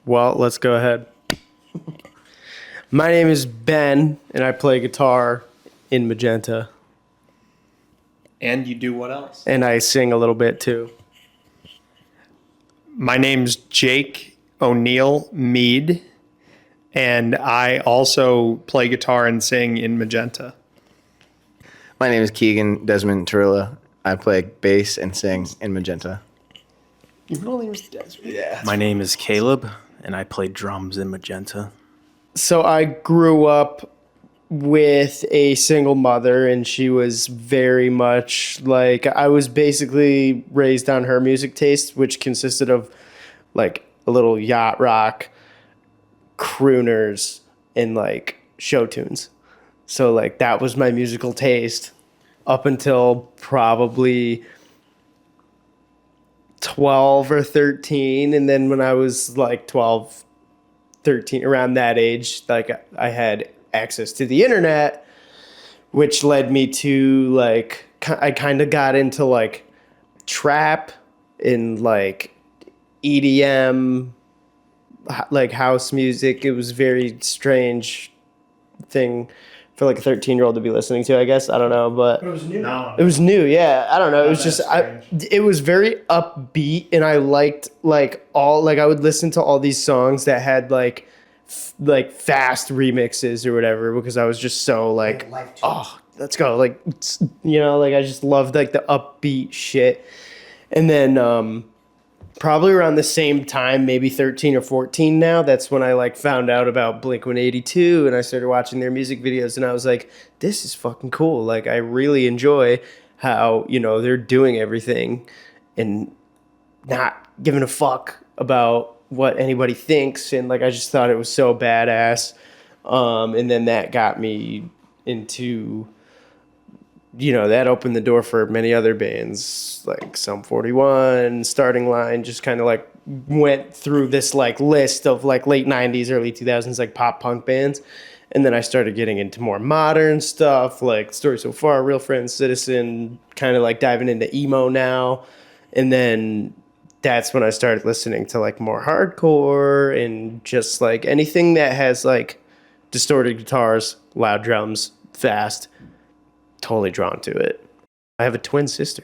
Well, let's go ahead. My name is Ben, and I play guitar in Magenta. And you do what else? And I sing a little bit too. My name's Jake O'Neill Mead, and I also play guitar and sing in Magenta. My name is Keagan Desmond Tarilla. I play bass and sing in Magenta. Yeah. My name is Caleb, and I play drums in Magenta. So I grew up with a single mother, and she was very much like, I was basically raised on her music taste, which consisted of like a little yacht rock, crooners, and like show tunes. So like that was my musical taste up until probably 12 or 13. And then when I was like 12, 13, around that age, like I had access to the internet, which led me to like, I kind of got into like trap and like EDM, like house music. It was very strange thing for like a 13-year-old to be listening to, I guess. I don't know, but It was new. No. it was new. Yeah. I don't know. It was just, strange. it was very upbeat, and I liked like I would listen to all these songs that had like fast remixes or whatever, because I was just so like, oh, let's go. Like, like I just loved like the upbeat shit. And then, probably around the same time, maybe 13 or 14 now, that's when I like found out about Blink-182, and I started watching their music videos, and I was like, this is fucking cool. Like, I really enjoy how, they're doing everything and not giving a fuck about what anybody thinks. And like, I just thought it was so badass. And then that got me into, that opened the door for many other bands like Sum 41, Starting Line, just kind of like went through this like list of like late 90s, early 2000s, like pop punk bands. And then I started getting into more modern stuff like Story So Far, Real Friends, Citizen, kind of like diving into emo now. And then that's when I started listening to like more hardcore and just like anything that has like distorted guitars, loud drums, fast. Totally drawn to it. I have a twin sister.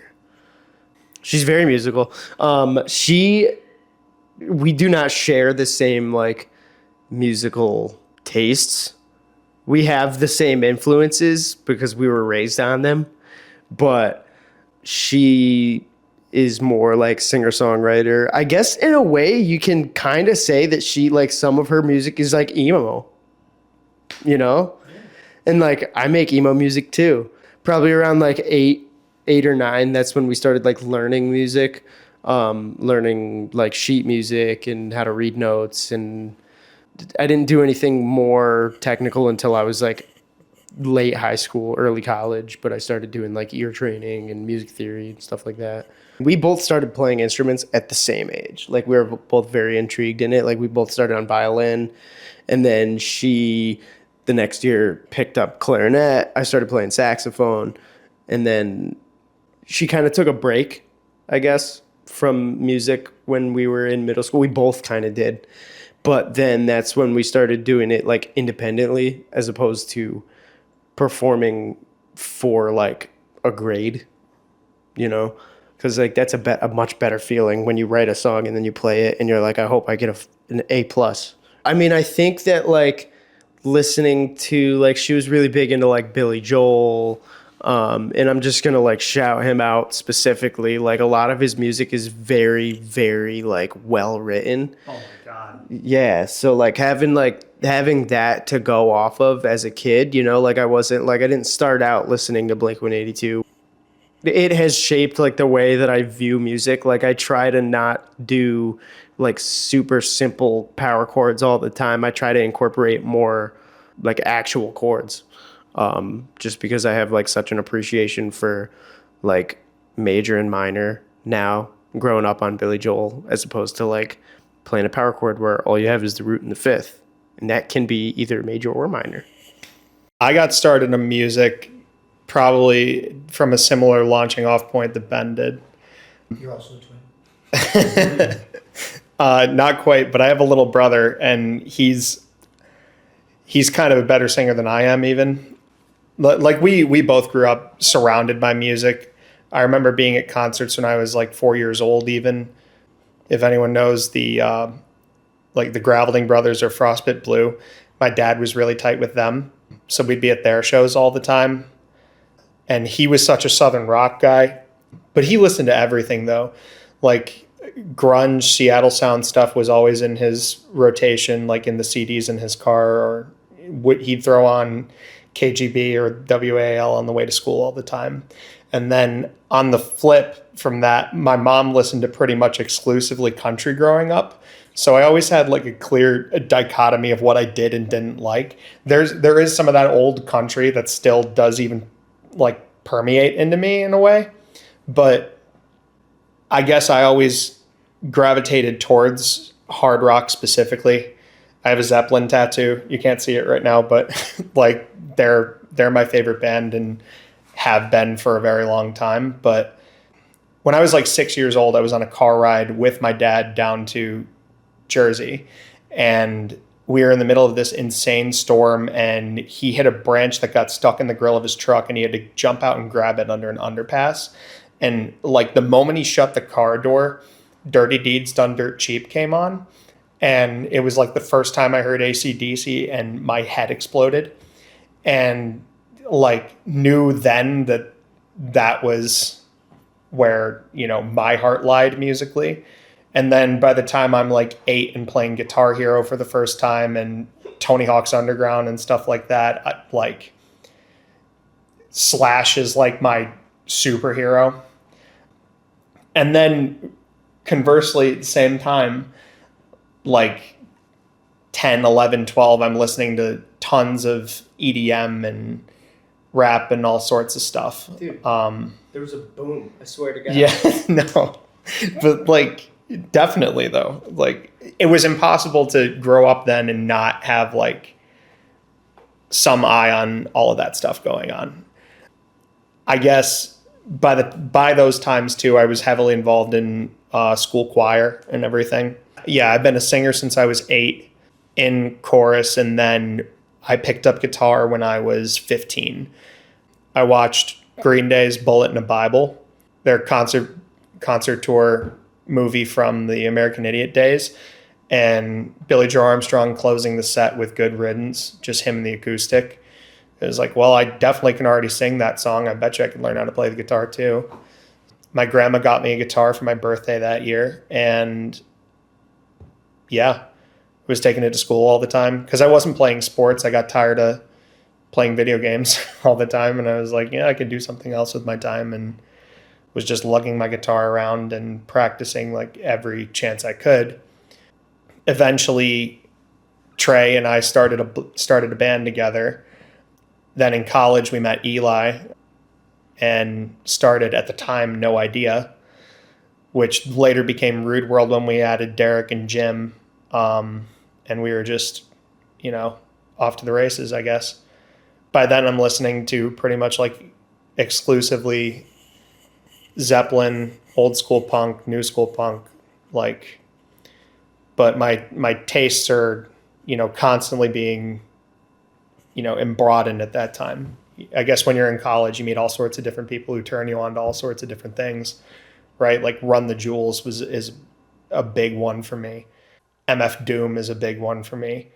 She's very musical. We do not share the same like musical tastes. We have the same influences because we were raised on them, but she is more like singer-songwriter. I guess in a way you can kind of say that she like some of her music is like emo, And like I make emo music too. Probably around like eight or nine. That's when we started like learning music, learning like sheet music and how to read notes. And I didn't do anything more technical until I was like late high school, early college. But I started doing like ear training and music theory and stuff like that. We both started playing instruments at the same age. Like we were both very intrigued in it. Like we both started on violin, and then the next year picked up clarinet. I started playing saxophone, and then she kind of took a break, I guess, from music when we were in middle school. We both kind of did. But then that's when we started doing it like independently as opposed to performing for like a grade, because like that's a much better feeling when you write a song and then you play it and you're like, I hope I get an A+. I mean, I think that like listening to like she was really big into like Billy Joel, and I'm just gonna like shout him out specifically. Like a lot of his music is very, very like well written. Oh my God. Yeah, so like having that to go off of as a kid, like I didn't start out listening to Blink-182. It has shaped like the way that I view music. Like I try to not do like super simple power chords all the time. I try to incorporate more like actual chords, just because I have like such an appreciation for like major and minor now, growing up on Billy Joel, as opposed to like playing a power chord where all you have is the root and the fifth, and that can be either major or minor. I got started in music probably from a similar launching off point that Ben did. You're also a twin. Not quite, but I have a little brother, and he's kind of a better singer than I am even. Like we both grew up surrounded by music. I remember being at concerts when I was like 4 years old even. If anyone knows the like the Graveling Brothers or Frostbit Blue, my dad was really tight with them. So we'd be at their shows all the time. And he was such a Southern rock guy, but he listened to everything though. Like grunge, Seattle sound stuff was always in his rotation, like in the CDs in his car, or he'd throw on KGB or WAL on the way to school all the time. And then on the flip from that, my mom listened to pretty much exclusively country growing up. So I always had like a clear dichotomy of what I did and didn't like. There is some of that old country that still does even like permeate into me in a way. But I guess I always gravitated towards hard rock specifically. I have a Zeppelin tattoo. You can't see it right now, but like they're my favorite band and have been for a very long time. But when I was like 6 years old, I was on a car ride with my dad down to Jersey, and we were in the middle of this insane storm, and he hit a branch that got stuck in the grill of his truck, and he had to jump out and grab it under an underpass. And like the moment he shut the car door, Dirty Deeds Done Dirt Cheap came on, and it was like the first time I heard AC/DC, and my head exploded, and like knew then that was where, you know, my heart lied musically. And then by the time I'm like 8 and playing Guitar Hero for the first time and Tony Hawk's Underground and stuff like that, like Slash is like my superhero. And then conversely, at the same time, like 10, 11, 12, I'm listening to tons of EDM and rap and all sorts of stuff. Dude, there was a boom, I swear to God. Yeah, no. But like, definitely though, like it was impossible to grow up then and not have like some eye on all of that stuff going on. I guess by those times too, I was heavily involved in school choir and everything. Yeah, I've been a singer since I was 8 in chorus, and then I picked up guitar when I was 15. I watched Green Day's Bullet in a Bible, their concert tour movie from the American Idiot days, and Billy Joe Armstrong closing the set with Good Riddance, just him and the acoustic. It was like, well, I definitely can already sing that song. I bet you I can learn how to play the guitar too. My grandma got me a guitar for my birthday that year, and yeah, was taking it to school all the time because I wasn't playing sports. I got tired of playing video games all the time, and I was like, yeah, I could do something else with my time, and was just lugging my guitar around and practicing like every chance I could. Eventually, Trey and I started a band together. Then in college, we met Eli and started, at the time, No Idea, which later became Rude World when we added Derek and Jim. And we were just, you know, off to the races, I guess. By then, I'm listening to pretty much like exclusively Zeppelin, old school punk, new school punk, like, but my tastes are, you know, constantly being, you know, broadened at that time. I guess when you're in college, you meet all sorts of different people who turn you on to all sorts of different things, right? Like Run the Jewels is a big one for me. MF Doom is a big one for me.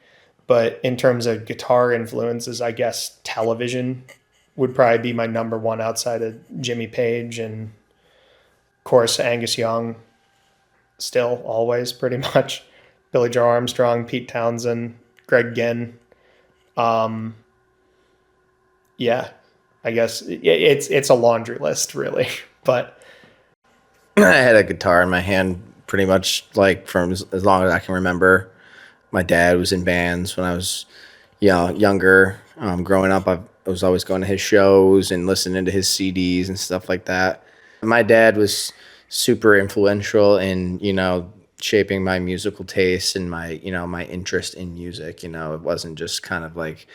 But in terms of guitar influences, I guess Television would probably be my number one outside of Jimmy Page and, of course, Angus Young, still, always, pretty much. Billy Joe Armstrong, Pete Townsend, Greg Ginn. Yeah, I guess it's a laundry list, really. But I had a guitar in my hand pretty much like from as long as I can remember. My dad was in bands when I was younger. Growing up, I was always going to his shows and listening to his CDs and stuff like that. My dad was super influential in, you know, shaping my musical taste and my, you know, my interest in music. You know, it wasn't just kind of like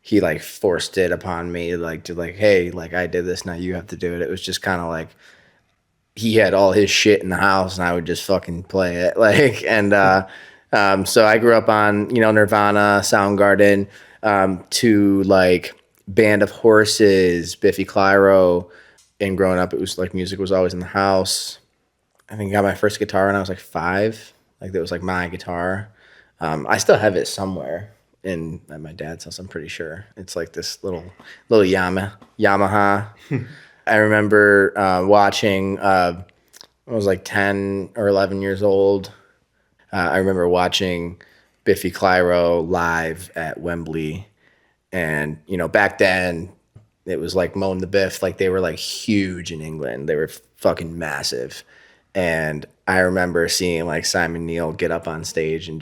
he like forced it upon me, like to like, hey, like I did this, now you have to do it. It was just kind of like he had all his shit in the house, and I would just fucking play it. Like, and so I grew up on, you know, Nirvana, Soundgarden, to like Band of Horses, Biffy Clyro. And growing up, it was like music was always in the house. I think I got my first guitar when I was like 5. Like that was like my guitar. I still have it somewhere at my dad's house. I'm pretty sure it's like this little Yamaha. I remember watching. I was like 10 or 11 years old. I remember watching Biffy Clyro live at Wembley, and you know back then it was like Moan the Biff. Like they were like huge in England. They were fucking massive. And I remember seeing like Simon Neil get up on stage and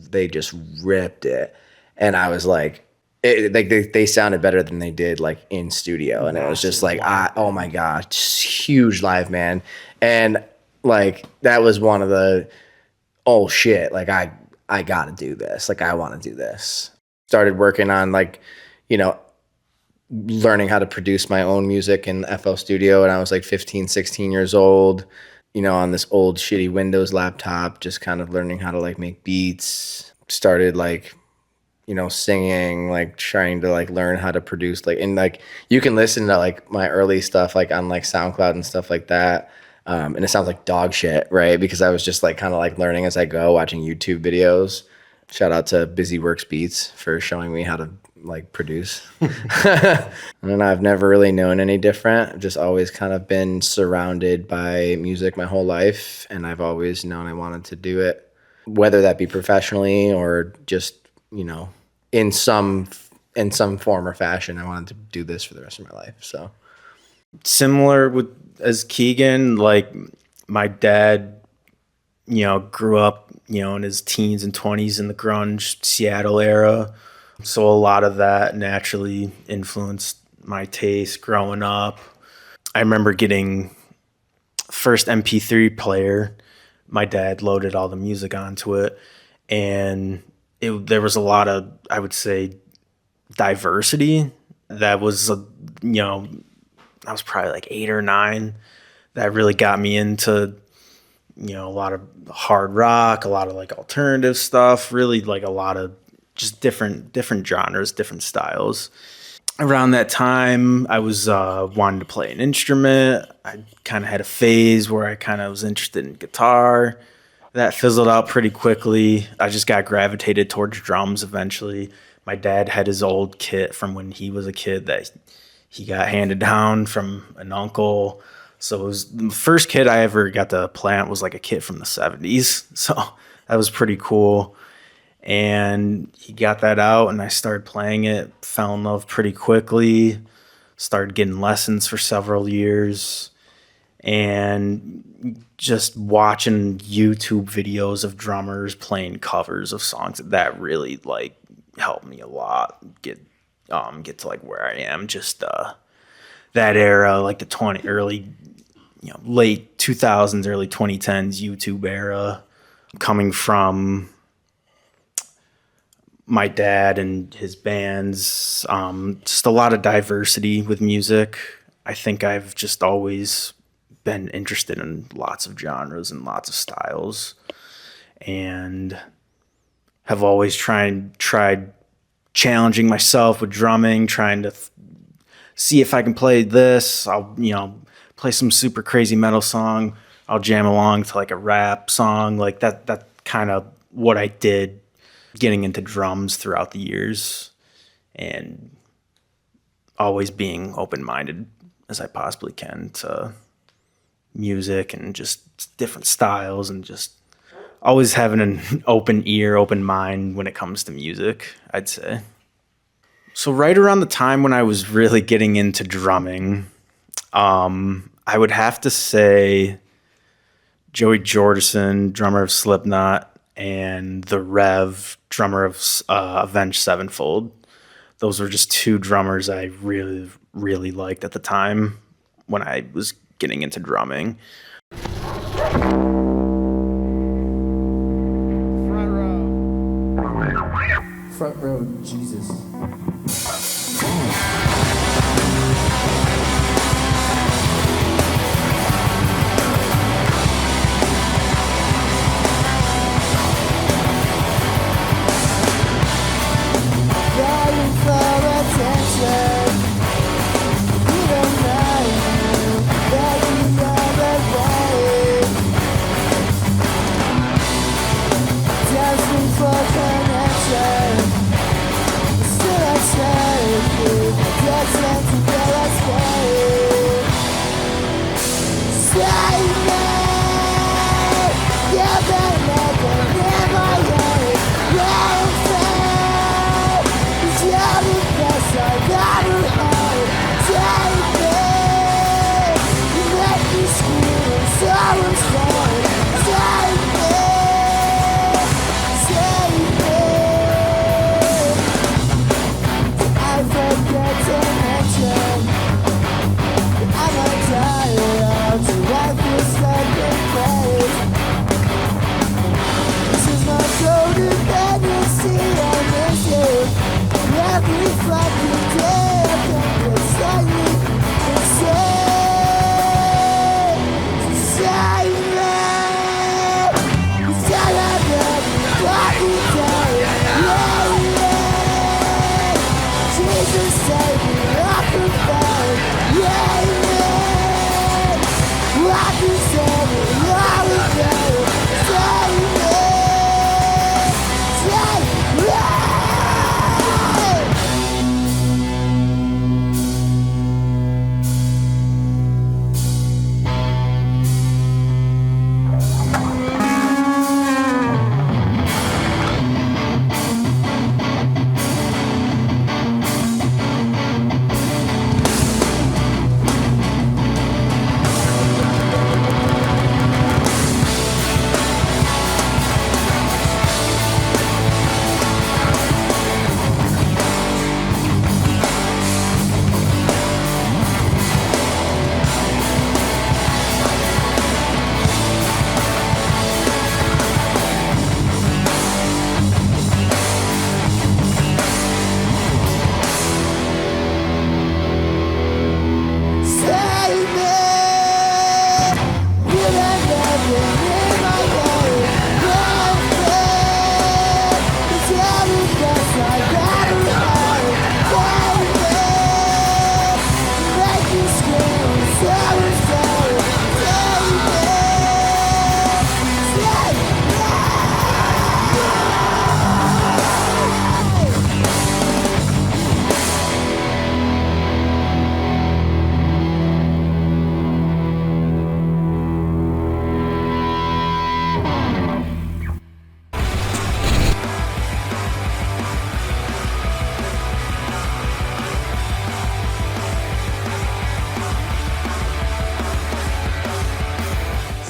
they just ripped it. And I was like, they sounded better than they did like in studio. And it was just like, oh my God, just huge live, man. And like, that was one of the, oh shit, like I gotta do this. Like I want to do this. Started working on like, you know, learning how to produce my own music in FL Studio. And I was like 15, 16 years old, you know, on this old shitty Windows laptop, just kind of learning how to like make beats. Started like, you know, singing, like trying to like learn how to produce, like, and like you can listen to like my early stuff like on like SoundCloud and stuff like that. And it sounds like dog shit, right? Because I was just like kind of like learning as I go, watching YouTube videos. Shout out to Busy Works Beats for showing me how to like produce. And I've never really known any different. I've just always kind of been surrounded by music my whole life, and I've always known I wanted to do it, whether that be professionally or just, you know, in some form or fashion. I wanted to do this for the rest of my life. So Similar as Keagan, like my dad, you know, grew up, you know, in his teens and 20s in the grunge Seattle era. So a lot of that naturally influenced my taste growing up. I remember getting first MP3 player. My dad loaded all the music onto it, and there was a lot of, I would say, diversity. That was, you know, I was probably like 8 or 9. That really got me into, you know, a lot of hard rock, a lot of like alternative stuff, really like a lot of just different genres, different styles. Around that time, I was wanting to play an instrument. I kind of had a phase where I kind of was interested in guitar. That fizzled out pretty quickly. I just got gravitated towards drums eventually. My dad had his old kit from when he was a kid that he got handed down from an uncle. So it was the first kit I ever got to plant was like a kit from the 70s. So that was pretty cool. And he got that out, and I started playing it, fell in love pretty quickly, started getting lessons for several years, and just watching YouTube videos of drummers playing covers of songs. That really like helped me a lot get to like where I am. Just that era, like the early, you know, late 2000s, early 2010s YouTube era, coming from my dad and his bands, just a lot of diversity with music. I think I've just always been interested in lots of genres and lots of styles, and have always tried challenging myself with drumming, trying to see if I can play this. I'll, you know, play some super crazy metal song. I'll jam along to like a rap song, like that. That kind of what I did getting into drums throughout the years, and always being open-minded as I possibly can to music and just different styles, and just always having an open ear, open mind when it comes to music, I'd say. So right around the time when I was really getting into drumming, I would have to say Joey Jordison, drummer of Slipknot, and the Rev, drummer of Avenged Sevenfold. Those were just two drummers I really, really liked at the time when I was getting into drumming. Front row, Jesus.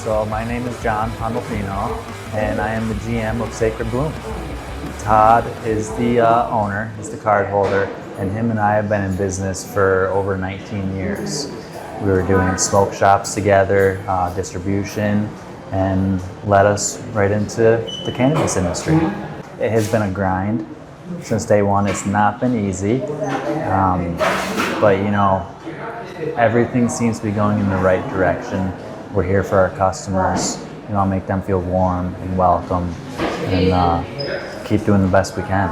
So my name is John Pandolfino, and I am the GM of Sacred Bloom. Todd is the owner, he's the card holder, and him and I have been in business for over 19 years. We were doing smoke shops together, distribution, and led us right into the cannabis industry. It has been a grind since day one. It's not been easy, but you know, everything seems to be going in the right direction. We're here for our customers, you know, make them feel warm and welcome, and keep doing the best we can.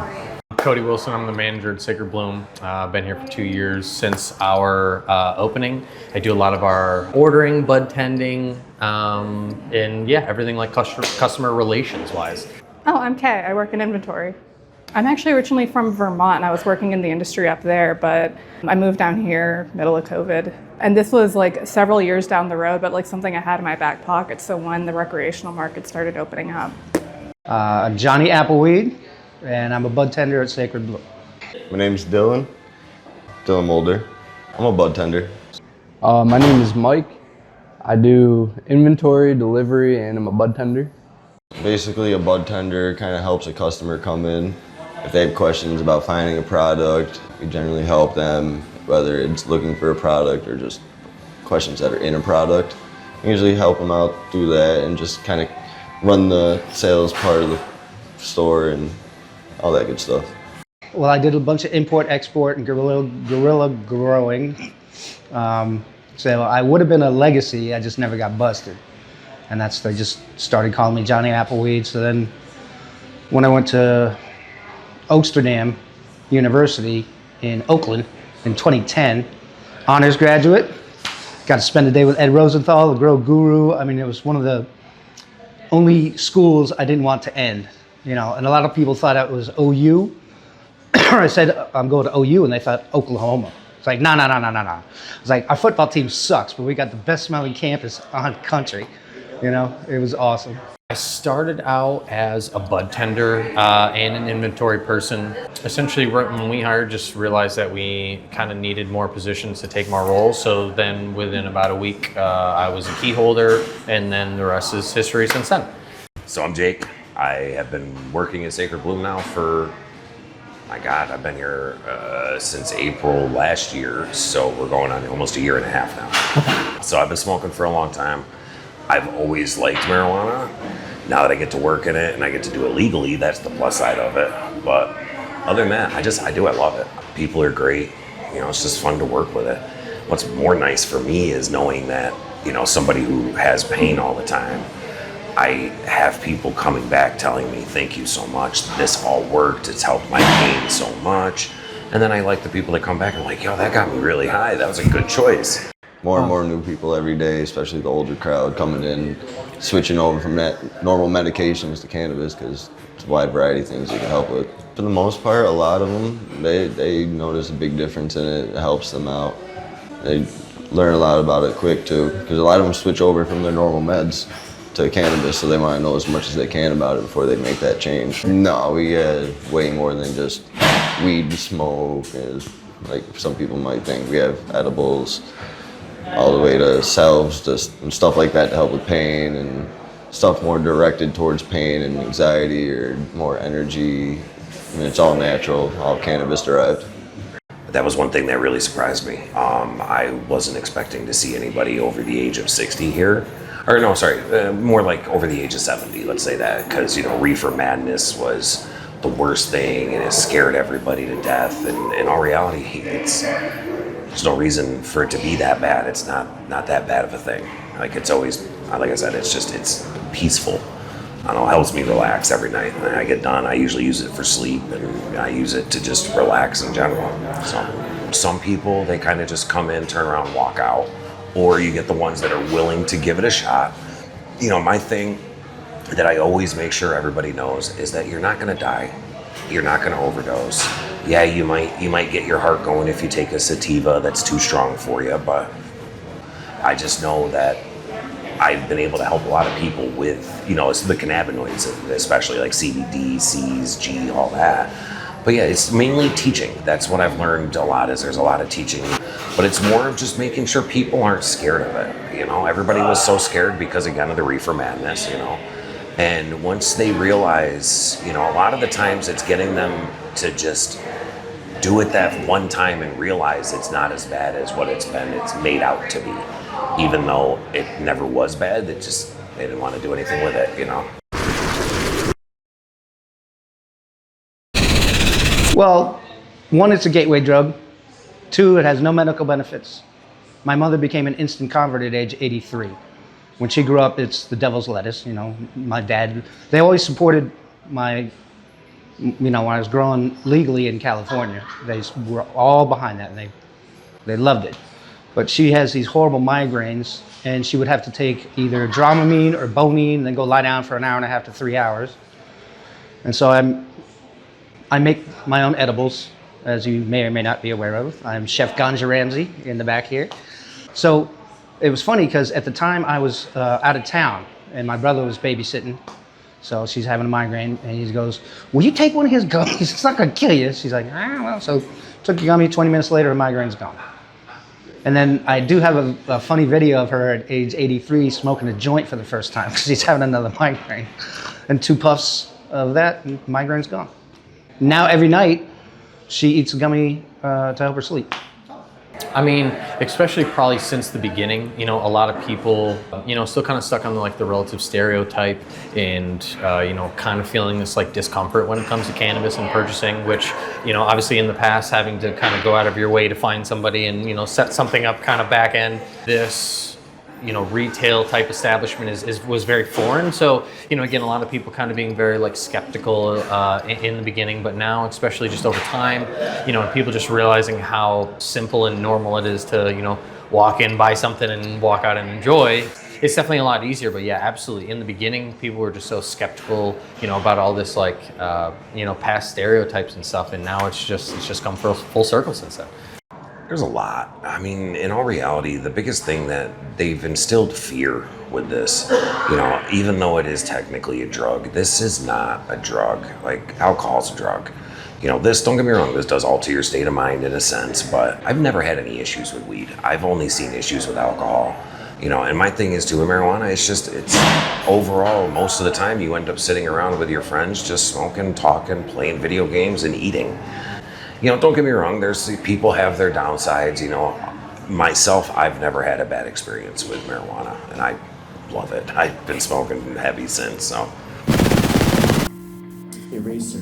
Cody Wilson, I'm the manager at Sacred Bloom. I've been here for 2 years since our opening. I do a lot of our ordering, bud tending, and yeah, everything like customer relations wise. Oh, I'm Kay. I work in inventory. I'm actually originally from Vermont, and I was working in the industry up there, but I moved down here middle of COVID. And this was like several years down the road, but like something I had in my back pocket. So when the recreational market started opening up. I'm Johnny Appleweed, and I'm a bud tender at Sacred Bloom. My name's Dylan Mulder. I'm a bud tender. My name is Mike. I do inventory, delivery, and I'm a bud tender. Basically, a bud tender kind of helps a customer come in. If they have questions about finding a product, we generally help them, whether it's looking for a product or just questions that are in a product. We usually help them out do that and just kind of run the sales part of the store and all that good stuff. Well, I did a bunch of import, export, and guerrilla growing. So I would have been a legacy, I just never got busted. And they just started calling me Johnny Appleweed. So then when I went to Oaksterdam University in Oakland in 2010, honors graduate, got to spend a day with Ed Rosenthal, the grow guru. I mean, it was one of the only schools I didn't want to end, you know, and a lot of people thought it was OU. I said, I'm going to OU, and they thought Oklahoma. It's like, no. It's like, our football team sucks, but we got the best smelling campus on the country. You know, it was awesome. I started out as a bud tender and an inventory person. Essentially, when we hired, just realized that we kind of needed more positions to take more roles. So then within about a week, I was a key holder, and then the rest is history since then. So I'm Jake. I have been working at Sacred Bloom now for, my God, I've been here since April last year. So we're going on almost a year and a half now. So I've been smoking for a long time. I've always liked marijuana. Now that I get to work in it and I get to do it legally, that's the plus side of it. But other than that, I love it. People are great. It's just fun to work with it. What's more nice for me is knowing that, somebody who has pain all the time, I have people coming back telling me, thank you so much. This all worked. It's helped my pain so much. And then I like the people that come back and like, yo, that got me really high. That was a good choice. More and more new people every day, especially the older crowd coming in, switching over from that normal medications to cannabis because it's a wide variety of things you can help with. For the most part, a lot of them, they notice a big difference in it. It helps them out. They learn a lot about it quick too, because a lot of them switch over from their normal meds to cannabis, so they want to know as much as they can about it before they make that change. No, we have way more than just weed to smoke, like some people might think. We have edibles, all the way to salves and stuff like that to help with pain, and stuff more directed towards pain and anxiety or more energy. It's all natural, all cannabis derived. That was one thing that really surprised me. I wasn't expecting to see anybody over the age of 60 here. Or no, sorry, more like over the age of 70, let's say that, because, reefer madness was the worst thing and it scared everybody to death. And in all reality, there's no reason for it to be that bad. It's not that bad of a thing. Like, it's always, like I said, it's peaceful. I don't know, it helps me relax every night. When I get done, I usually use it for sleep, and I use it to just relax in general. So some people, they kind of just come in, turn around, walk out. Or you get the ones that are willing to give it a shot. My thing that I always make sure everybody knows is that you're not gonna die. You're not gonna overdose. Yeah, you might get your heart going if you take a sativa that's too strong for you, but I just know that I've been able to help a lot of people with, it's the cannabinoids, especially like CBD, C's, G, all that. But yeah, it's mainly teaching. That's what I've learned a lot, is there's a lot of teaching. But it's more of just making sure people aren't scared of it. Everybody was so scared because, again, of the reefer madness, And once they realize, a lot of the times it's getting them to just do it that one time and realize it's not as bad as what it's made out to be. Even though it never was bad, they didn't want to do anything with it, Well, one, it's a gateway drug. Two, it has no medical benefits. My mother became an instant convert at age 83. When she grew up, it's the devil's lettuce. My dad, they always supported when I was growing legally in California, they were all behind that, and they loved it. But she has these horrible migraines, and she would have to take either Dramamine or Bonine, and then go lie down for an hour and a half to 3 hours. And so I make my own edibles, as you may or may not be aware of. I'm Chef Ganja Ramsay in the back here. So it was funny because at the time I was out of town and my brother was babysitting. So she's having a migraine and he goes, will you take one of his gummies? It's not gonna kill you. She's like, well. So took a gummy, 20 minutes later, her migraine's gone. And then I do have a funny video of her at age 83 smoking a joint for the first time because she's having another migraine. And 2 puffs of that, and migraine's gone. Now every night, she eats a gummy to help her sleep. I mean, especially probably since the beginning, a lot of people, still kind of stuck on the relative stereotype and, kind of feeling this discomfort when it comes to cannabis and purchasing, which, obviously in the past, having to kind of go out of your way to find somebody and, set something up kind of back end, this, retail type establishment was very foreign. So, again, a lot of people kind of being very skeptical in the beginning, but now, especially just over time, and people just realizing how simple and normal it is to, walk in, buy something and walk out and enjoy. It's definitely a lot easier, but yeah, absolutely. In the beginning, people were just so skeptical, about all this past stereotypes and stuff. And now it's just come full circle since then. There's a lot. I mean, in all reality, the biggest thing that they've instilled fear with this, even though it is technically a drug, this is not a drug. Like, alcohol's a drug. This, don't get me wrong, this does alter your state of mind in a sense, but I've never had any issues with weed. I've only seen issues with alcohol. And my thing is too, with marijuana, it's overall, most of the time you end up sitting around with your friends, just smoking, talking, playing video games, and eating. Don't get me wrong, people have their downsides, Myself, I've never had a bad experience with marijuana, and I love it. I've been smoking heavy since, so. Eraser.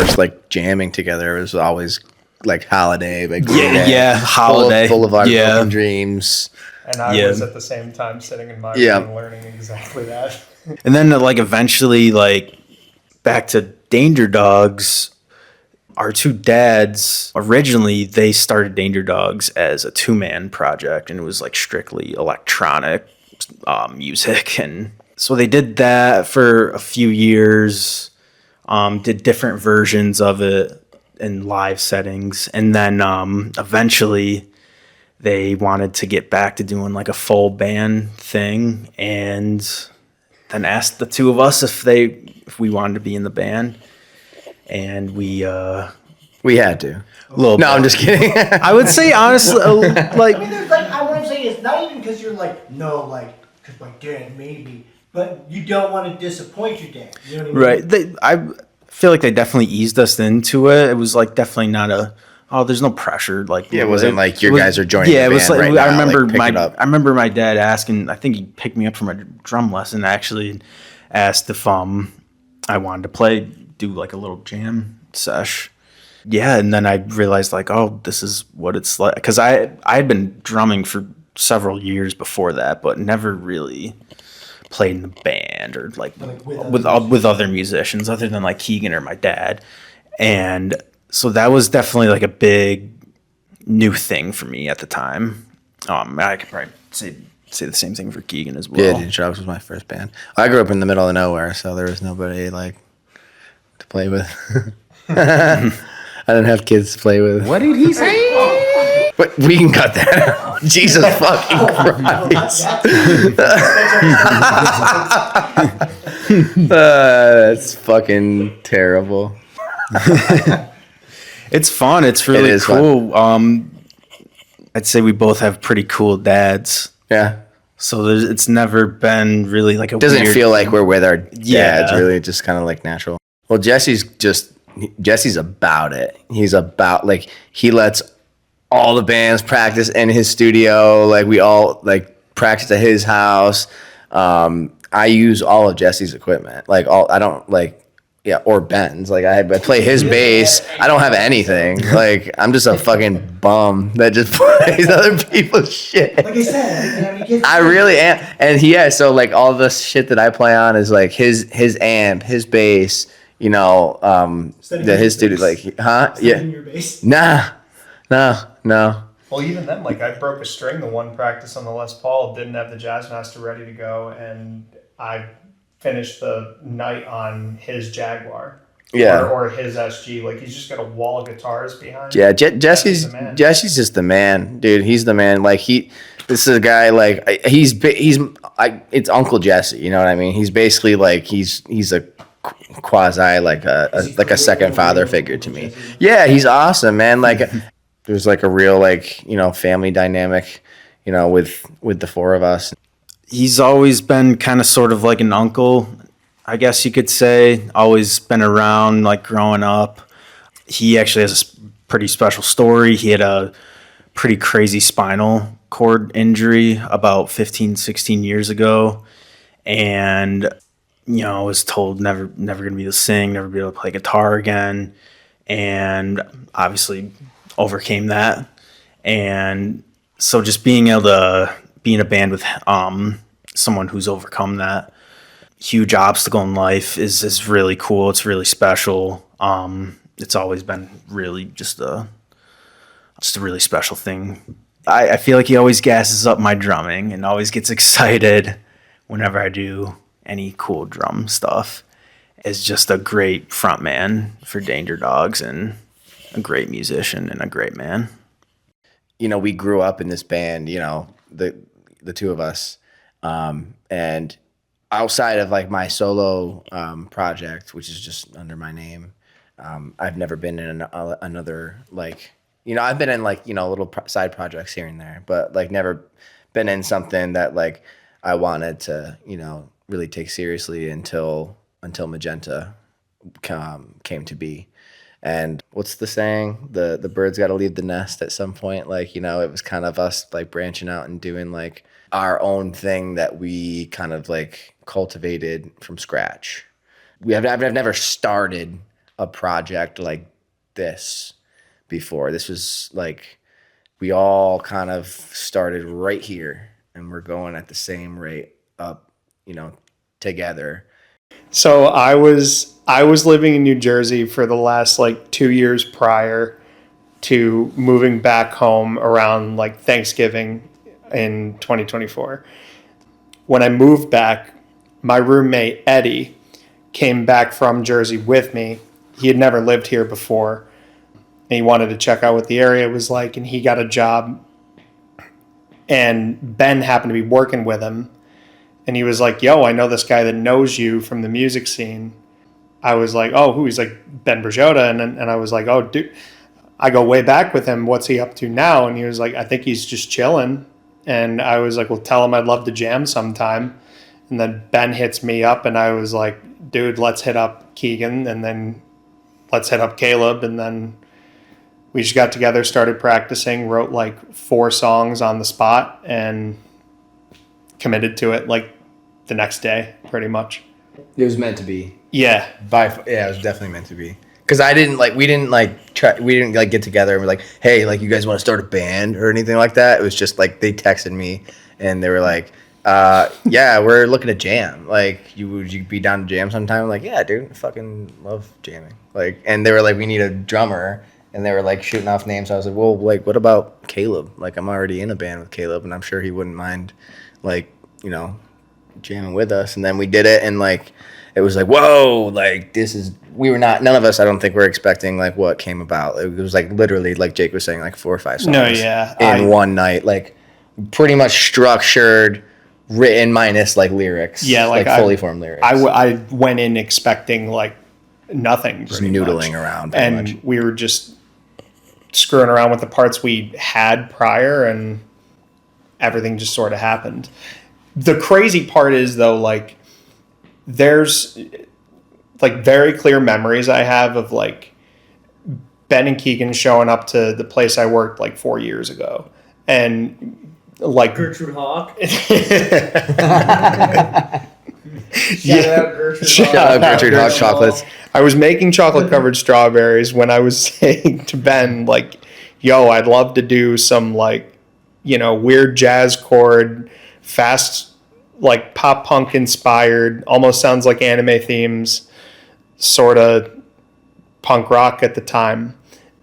first like jamming together, it was always like holiday, like holiday, full of our broken dreams. And I was at the same time sitting in my room learning exactly that. And then like eventually like back to Danger Dogs. Our two dads, originally, they started Danger Dogs as a two-man project, and it was like strictly electronic music. And so they did that for a few years, did different versions of it in live settings. And then eventually they wanted to get back to doing like a full band thing, and then asked the two of us if we wanted to be in the band. And we had to. No, I'm just kidding. I would say honestly, like I mean, there's like what I'm saying is not even because you're like no, like because my dad made me, but you don't want to disappoint your dad. You know what I mean? Right. I feel like they definitely eased us into it. It was like definitely not there's no pressure. Like it wasn't like you guys are joining. Yeah, it was like right I now, remember like, I remember my dad asking. I think he picked me up from a drum lesson. Actually, and asked if I wanted to do like a little jam sesh. Yeah, and then I realized like, oh, this is what it's like, because I had been drumming for several years before that, but never really played in the band or like with other musicians other than like Keagan or my dad. And so that was definitely like a big new thing for me at the time. I could probably say the same thing for Keagan as well. Yeah, Danger Dogs was my first band. I grew up in the middle of nowhere, so there was nobody like to play with. I didn't have kids to play with. What did he say? But we can cut that out. Jesus fucking Christ. That's fucking terrible. It's fun. It's really cool. I'd say we both have pretty cool dads. Yeah. So it's never been really like a doesn't weird feel like we're with our dads, really. It's just kind of like natural. Well, Jesse's about it. He's about, like, he lets all the bands practice in his studio. Like, we all, like, practice at his house. I use all of Jesse's equipment. Like, I don't, like, or Ben's. Like, I play his bass. I don't have anything. Like, I'm just a fucking bum that just plays other people's shit. Like I said, I really am. And so, like, all the shit that I play on is, like, his amp, his bass, you know, his studio, like, huh? Yeah. Your bass? No. Well, even then, like, I broke a string the one practice on the Les Paul, didn't have the jazz master ready to go, and I finished the night on his Jaguar. Yeah. Or his SG. Like, he's just got a wall of guitars behind. Yeah, Jesse's just the man, dude. He's the man. Like, this is a guy, like, it's Uncle Jesse, you know what I mean? He's basically, like, he's a quasi, like a second father figure to me. Yeah, he's awesome, man. Like, there's, like, a real, like, you know, family dynamic, you know, with the four of us. He's always been kind of sort of like an uncle, I guess you could say. Always been around, like, growing up. He actually has a pretty special story. He had a pretty crazy spinal cord injury about 15, 16 years ago. And, you know, I was told never going to be able to sing, never be able to play guitar again. And obviously overcame that. And so just being able to be in a band with someone who's overcome that huge obstacle in life is really cool. It's really special. It's always been really just a really special thing. I feel like he always gasses up my drumming and always gets excited whenever I do any cool drum stuff. Is just a great front man for Danger Dogs and a great musician and a great man. You know, we grew up in this band, you know, the two of us, and outside of, like, my solo project, which is just under my name, I've never been in another, like, you know, I've been in, like, you know, little side projects here and there, but, like, never been in something that, like, I wanted to, you know, really take seriously until Magenta came to be. And what's the saying? The bird's got to leave the nest at some point. Like, you know, it was kind of us, like, branching out and doing, like, our own thing that we kind of, like, cultivated from scratch. I've never started a project like this before. This was like we all kind of started right here and we're going at the same rate up, together. So I was living in New Jersey for the last like 2 years prior to moving back home around like Thanksgiving in 2024. When I moved back, my roommate Eddie came back from Jersey with me. He had never lived here before, and he wanted to check out what the area was like, and he got a job, and Ben happened to be working with him, and he was like, yo, I know this guy that knows you from the music scene. I was like, oh, who? He's like, Ben Brajota, and I was like, oh, dude, I go way back with him. What's he up to now? And he was like, I think he's just chilling. And I was like, well, tell him I'd love to jam sometime. And then Ben hits me up, and I was like, dude, let's hit up Keagan, and then let's hit up Caleb. And then we just got together, started practicing, wrote like 4 songs on the spot, and committed to it like the next day, pretty much. It was meant to be. Yeah. It was definitely meant to be. Because we didn't get together and we're like, hey, like, you guys want to start a band or anything like that. It was just like they texted me and they were like, yeah, we're looking to jam. Like, would you be down to jam sometime? I'm like, yeah, dude, I fucking love jamming. Like, and they were like, we need a drummer, and they were like shooting off names. I was like, well, like, what about Caleb? Like, I'm already in a band with Caleb, and I'm sure he wouldn't mind, like, jamming with us. And then we did it, and like, it was like, whoa, like, none of us, I don't think, were expecting like what came about. It was like literally, like Jake was saying, like 4 or 5 songs. No, yeah, in one night, like pretty much structured, written minus like lyrics. Yeah, like fully formed lyrics. I went in expecting like nothing, just noodling around, and much. We were just screwing around with the parts we had prior, and everything just sort of happened. The crazy part is though, like, there's like very clear memories I have of like Ben and Keagan showing up to the place I worked like 4 years ago, and like Gertrude Hawk. Shout out Gertrude Hawk chocolates. I was making chocolate covered strawberries when I was saying to Ben, like, yo, I'd love to do some like, weird jazz chord, fast, like pop punk inspired, almost sounds like anime themes, sort of punk rock at the time.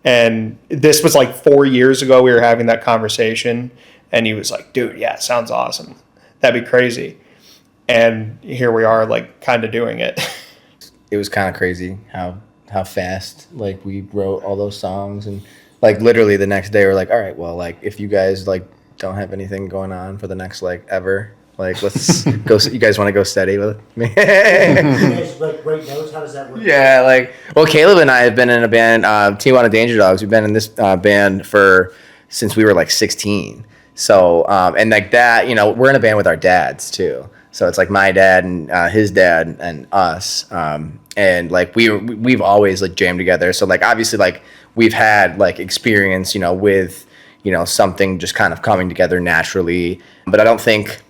And this was like 4 years ago we were having that conversation, and he was like, dude, yeah, sounds awesome. That'd be crazy. And here we are, like, kind of doing it. It was kind of crazy how fast, like, we wrote all those songs, and like literally the next day we're like, all right, well, like, if you guys like don't have anything going on for the next like ever, like, let's go. You guys want to go steady with me? You guys like write notes? How does that work? Yeah, like, well, Caleb and I have been in a band, Tijuana Danger Dogs. We've been in this band since we were like 16. So, and like that, we're in a band with our dads too. So it's like my dad and his dad and us, and like we've always like jammed together. So like obviously like we've had like experience, with something just kind of coming together naturally. But I don't think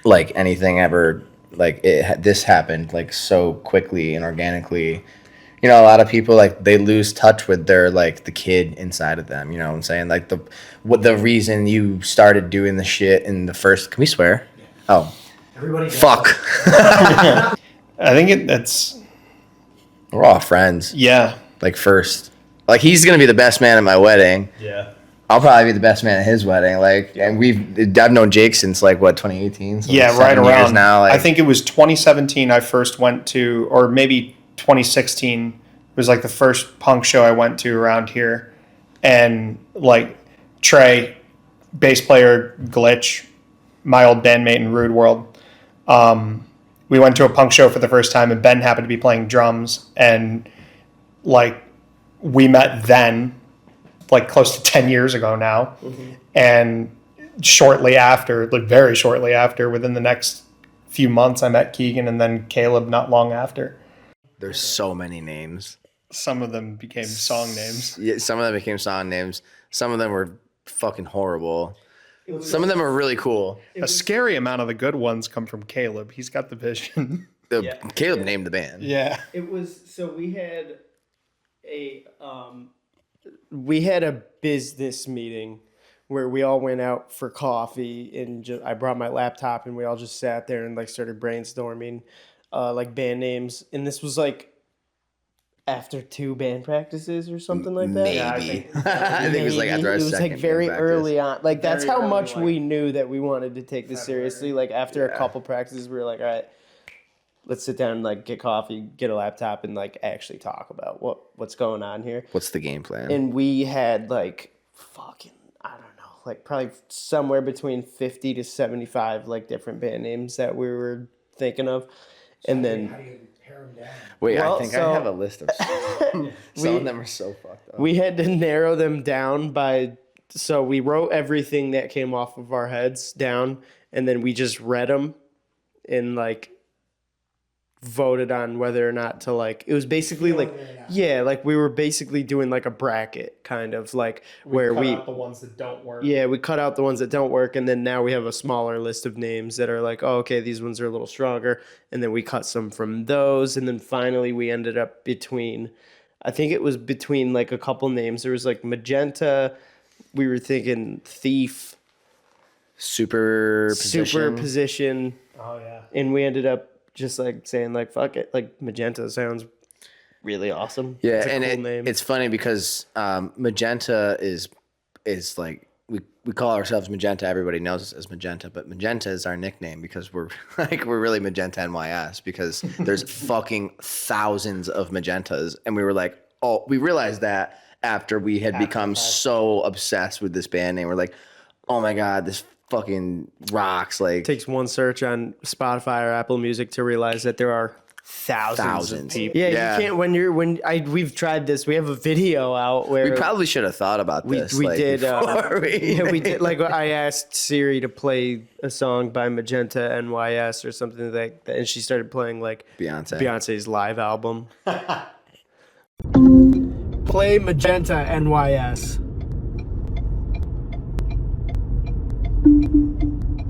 like anything ever like this happened like so quickly and organically. A lot of people like they lose touch with their like the kid inside of them. You know what I'm saying? Like the reason you started doing the shit in the first. Can we swear? Yeah. Oh. Everybody does. Fuck. I think that's. We're all friends. Yeah. Like first, like he's gonna be the best man at my wedding. Yeah. I'll probably be the best man at his wedding. Like, and I've known Jake since like what 2018. So yeah, like right 7 around years now. Like, I think it was 2017. I first went to, or maybe 2016 was like the first punk show I went to around here, and like Trey, bass player, Glitch, my old bandmate in Rude World. We went to a punk show for the first time, and Ben happened to be playing drums, and like we met then, like close to 10 years ago now. Mm-hmm. And shortly after, like very shortly after, within the next few months, I met Keagan, and then Caleb not long after. There's so many names. Some of them became song names. Yeah, some of them became song names. Some of them were fucking horrible. Some of them are really cool. A scary amount of the good ones come from Caleb. He's got the vision. Caleb named the band. Yeah. It was, so we had We had a business meeting where we all went out for coffee, and I brought my laptop, and we all just sat there and like started brainstorming like band names. And this was like after 2 band practices or something like that. Maybe. Yeah, I think it was like after our it was second like very band practice. early on. Like that's Very how early, much like we knew that we wanted to take this seriously. Like after a couple practices, we were like, all right, let's sit down and like get coffee, get a laptop, and like actually talk about what's going on here. What's the game plan? And we had like I don't know, like probably somewhere between 50 to 75 like different band names that we were thinking of. And then How do you pare them down? Wait, well, I think so- I have a list of some of them are so fucked up. we had to narrow them down so we wrote everything that came off of our heads down, and then we just read them and like voted on whether or not to like, it was basically like, yeah, like we were basically doing like a bracket kind of like where cut out the ones that don't work. yeah, we cut out the ones that don't work, and then now we have a smaller list of names that are like, oh, okay, these ones are a little stronger, and then we cut some from those, and then finally we ended up I think it was between like a couple names. There was like Magenta, we were thinking Thief, Superposition, Oh yeah. and we ended up just like saying like, fuck it, like Magenta sounds really awesome. Yeah, it's a and cool name. it's funny because Magenta is like we call ourselves Magenta. Everybody knows us as Magenta, but Magenta is our nickname because we're really Magenta NYS because there's fucking thousands of Magentas, and we were like, oh, we realized that after we had become so obsessed with this band name, we're like, oh my god, this fucking rocks. Like, it takes one search on Spotify or Apple Music to realize that there are thousands of people. Yeah, you can't we've tried this. We have a video out where we probably should have thought about this. We like, did. before We did. Like I asked Siri to play a song by Magenta NYS or something like that, and she started playing like Beyonce's live album. Play Magenta NYS.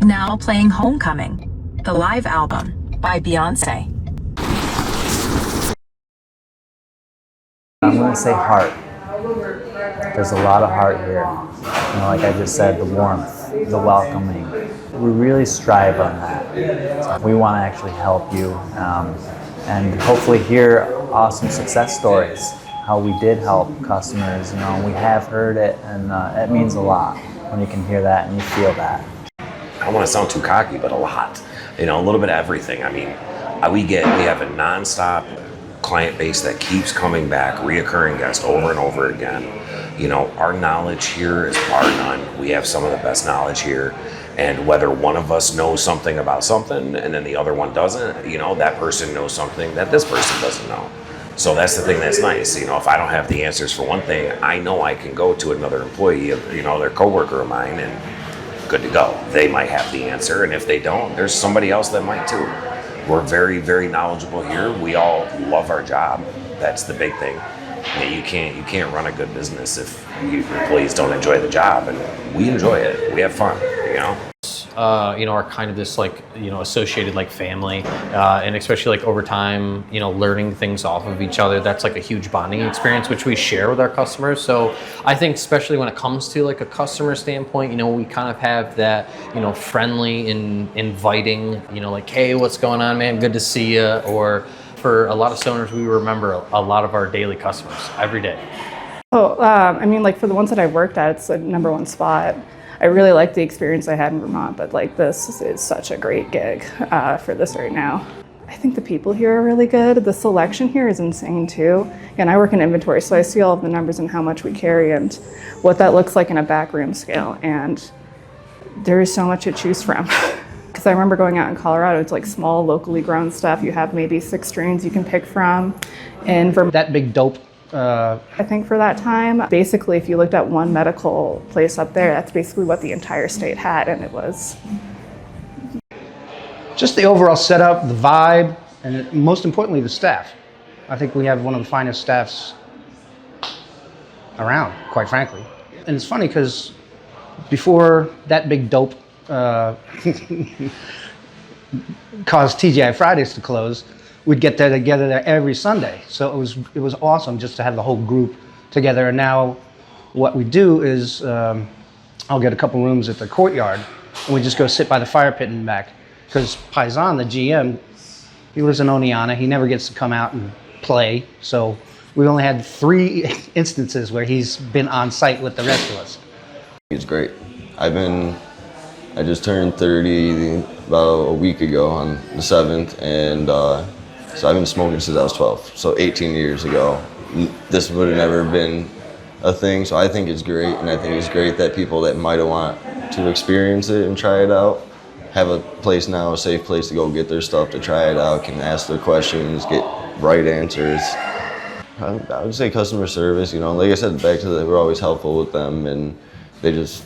Now playing Homecoming, the live album by Beyonce. I'm going to say heart. There's a lot of heart here. You know, like I just said, the warmth, the welcoming. We really strive on that. We want to actually help you and hopefully hear awesome success stories, how we did help customers. You know, we have heard it, and it means a lot when you can hear that and you feel that. I don't want to sound too cocky, but a lot. You know, a little bit of everything. I mean, we have a nonstop client base that keeps coming back, reoccurring guests over and over again. You know, our knowledge here is bar none. We have some of the best knowledge here. And whether one of us knows something about something and then the other one doesn't, you know, that person knows something that this person doesn't know. So that's the thing that's nice. You know, if I don't have the answers for one thing, I know I can go to another employee, you know, their coworker of mine, and good to go. They might have the answer, and if they don't, there's somebody else that might too. We're very, very knowledgeable here. We all love our job. That's the big thing. You can't run a good business if your employees don't enjoy the job, and we enjoy it. We have fun, you know. You know, are kind of this like, you know, associated like family, and especially like over time, you know, learning things off of each other. That's like a huge bonding experience, which we share with our customers. So I think especially when it comes to like a customer standpoint, you know, we kind of have that, you know, friendly and inviting, you know, like, hey, what's going on, man? Good to see you. Or for a lot of stoners, we remember a lot of our daily customers every day. Oh, I mean, like for the ones that I worked at, it's the #1 spot. I really like the experience I had in Vermont, but like this is such a great gig for this right now. I think the people here are really good. The selection here is insane too. And I work in inventory, so I see all of the numbers and how much we carry and what that looks like in a backroom scale. And there is so much to choose from. Because I remember going out in Colorado, it's like small, locally grown stuff. You have maybe 6 strains you can pick from. And Vermont, That big dope. I think for that time, basically if you looked at one medical place up there, that's basically what the entire state had, and it was. Just the overall setup, the vibe, and most importantly, the staff. I think we have one of the finest staffs around, quite frankly. And it's funny because before that big dope caused TGI Fridays to close, we'd get there together there every Sunday. So it was awesome just to have the whole group together. And now what we do is I'll get a couple rooms at the courtyard, and we just go sit by the fire pit in the back. Because Paisan, the GM, he lives in Oneonta. He never gets to come out and play. So we only had 3 instances where he's been on site with the rest of us. He's great. I just turned 30 about a week ago on the 7th, and so I've been smoking since I was 12. So 18 years ago, this would have never been a thing. So I think it's great, and I think it's great that people that might have want to experience it and try it out have a place now, a safe place to go get their stuff, to try it out, can ask their questions, get right answers. I would say customer service, like I said, back to we're always helpful with them, and they just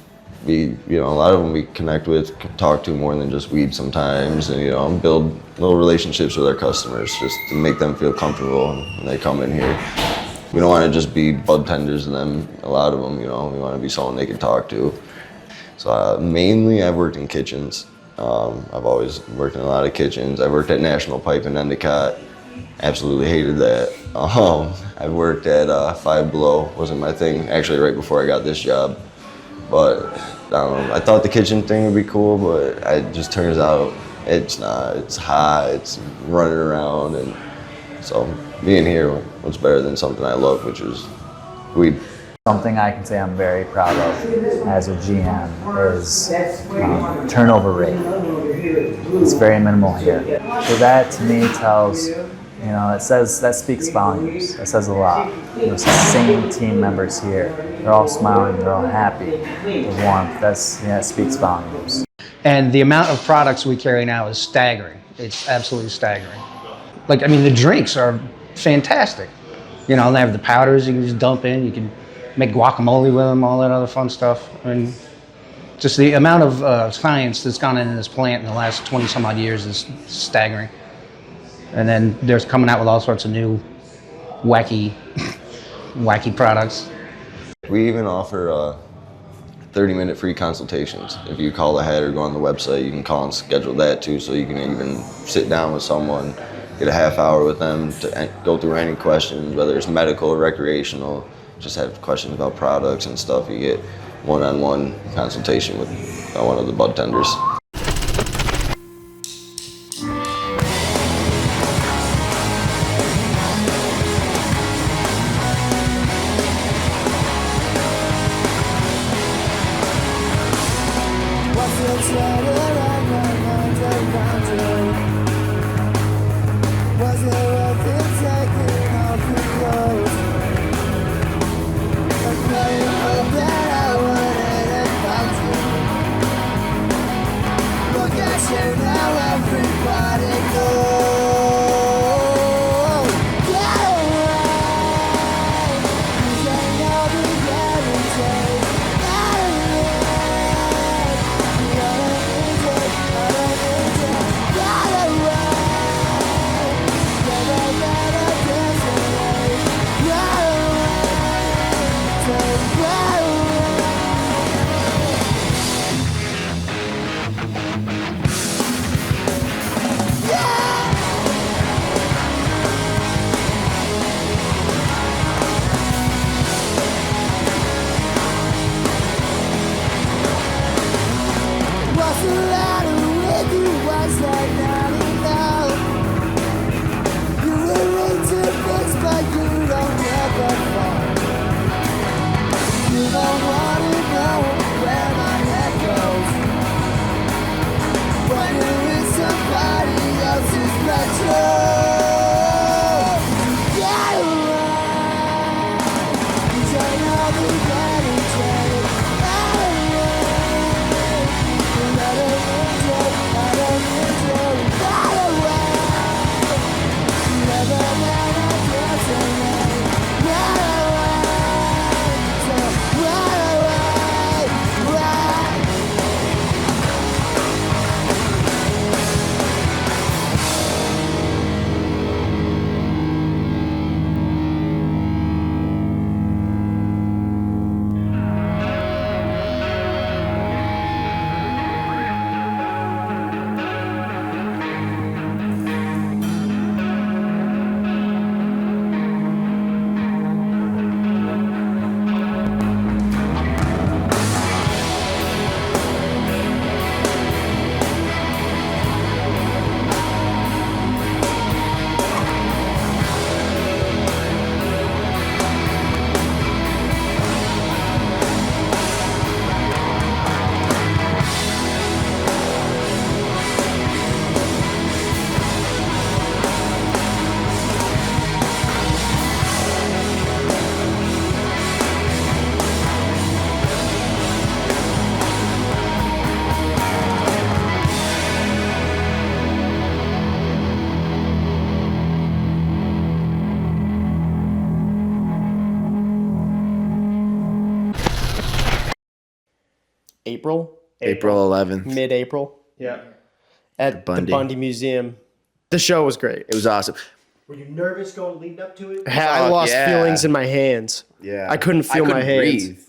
a lot of them we connect with, talk to more than just weed sometimes, and build little relationships with our customers just to make them feel comfortable when they come in here. We don't want to just be bud tenders to them, a lot of them, we want to be someone they can talk to. So mainly I've worked in kitchens. I've always worked in a lot of kitchens. I worked at National Pipe in Endicott. Absolutely hated that. I worked at Five Below, wasn't my thing, actually right before I got this job. But I thought the kitchen thing would be cool, but it just turns out it's not. It's hot, it's running around, and so being here, what's better than something I love, which is weed. Something I can say I'm very proud of as a GM is turnover rate. It's very minimal here. So that to me tells, that speaks volumes. That says a lot. It's the same team members here. They're all smiling. They're all happy. The warmth. That speaks volumes. And the amount of products we carry now is staggering. It's absolutely staggering. The drinks are fantastic. They have the powders you can just dump in. You can make guacamole with them, all that other fun stuff. Just the amount of science that's gone into this plant in the last 20 some odd years is staggering. And then they're coming out with all sorts of new wacky products. We even offer 30-minute free consultations. If you call ahead or go on the website, you can call and schedule that too, so you can even sit down with someone, get a half hour with them to go through any questions, whether it's medical or recreational. Just have questions about products and stuff. You get one-on-one consultation with one of the bud tenders. April, April 11th. mid-April, Yeah. at the Bundy. Bundy Museum. The show was great. It was awesome. Were you nervous going leading up to it? I lost feelings in my hands. Yeah. I couldn't feel my hands. Breathe.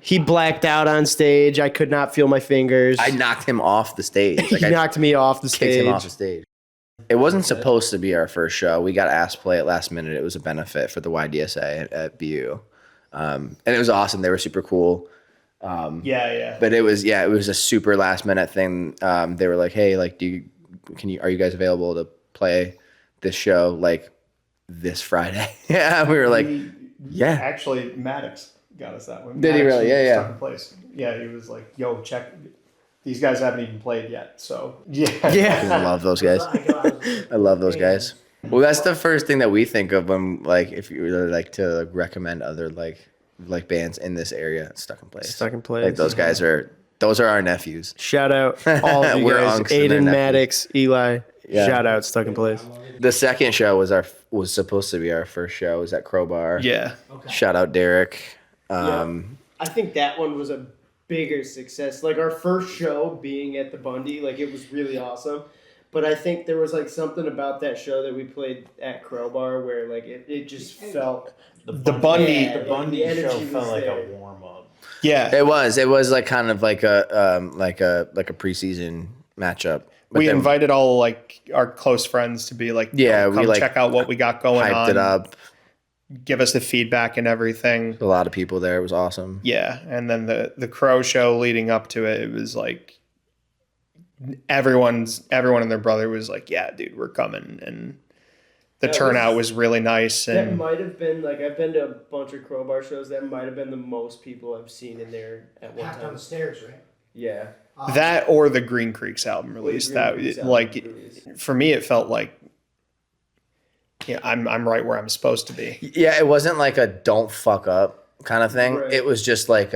He blacked out on stage. I could not feel my fingers. I knocked him off the stage. He knocked me off the stage. Kicked him off the stage. It wasn't supposed to be our first show. We got asked to play it last minute. It was a benefit for the YDSA at BU. And it was awesome. They were super cool. Yeah. But it was a super last minute thing. They were like, "Hey, like, are you guys available to play this show like this Friday?" Yeah, we were like, "Yeah." Actually, Maddox got us that one. Did he really? Yeah. Stuck in place. Yeah, he was like, "Yo, check. These guys haven't even played yet." So yeah. I love those guys. I love those guys. Well, that's the first thing that we think of when, like, if you were like to recommend other like bands in this area. Stuck in Place. Stuck in Place. Like those guys those are our nephews. Shout out all of you We're guys. unks and they're Aiden, nephews. Maddox, Eli. Yeah. Shout out Stuck in Place. The second show was supposed to be our first show. It was at Crowbar. Yeah. Shout out Derek. I think that one was a bigger success. Like our first show being at the Bundy, like it was really awesome. But I think there was like something about that show that we played at Crowbar where like it just felt The Bundy. Yeah, The Bundy energy show was felt like there. a warm up. Yeah. It was like kind of like a preseason matchup. But We then invited all like our close friends to be like, Yeah, come we, like, check out what we got going hyped on. it up. Give us the feedback and everything. A lot of people there. It was awesome. Yeah, and then the Crow show leading up to it, it was like everyone and their brother was like, "Yeah, dude, we're coming," and the turnout was really nice. That And might have been like I've been to a bunch of Crowbar shows. That might have been the most people I've seen in there at one Half down time. the stairs, right? Yeah. that or the Green Creeks album release. Green That Creeks album like release. for me, it felt like I'm right where I'm supposed to be. Yeah, it wasn't like a don't fuck up kind of thing. Right. It was just like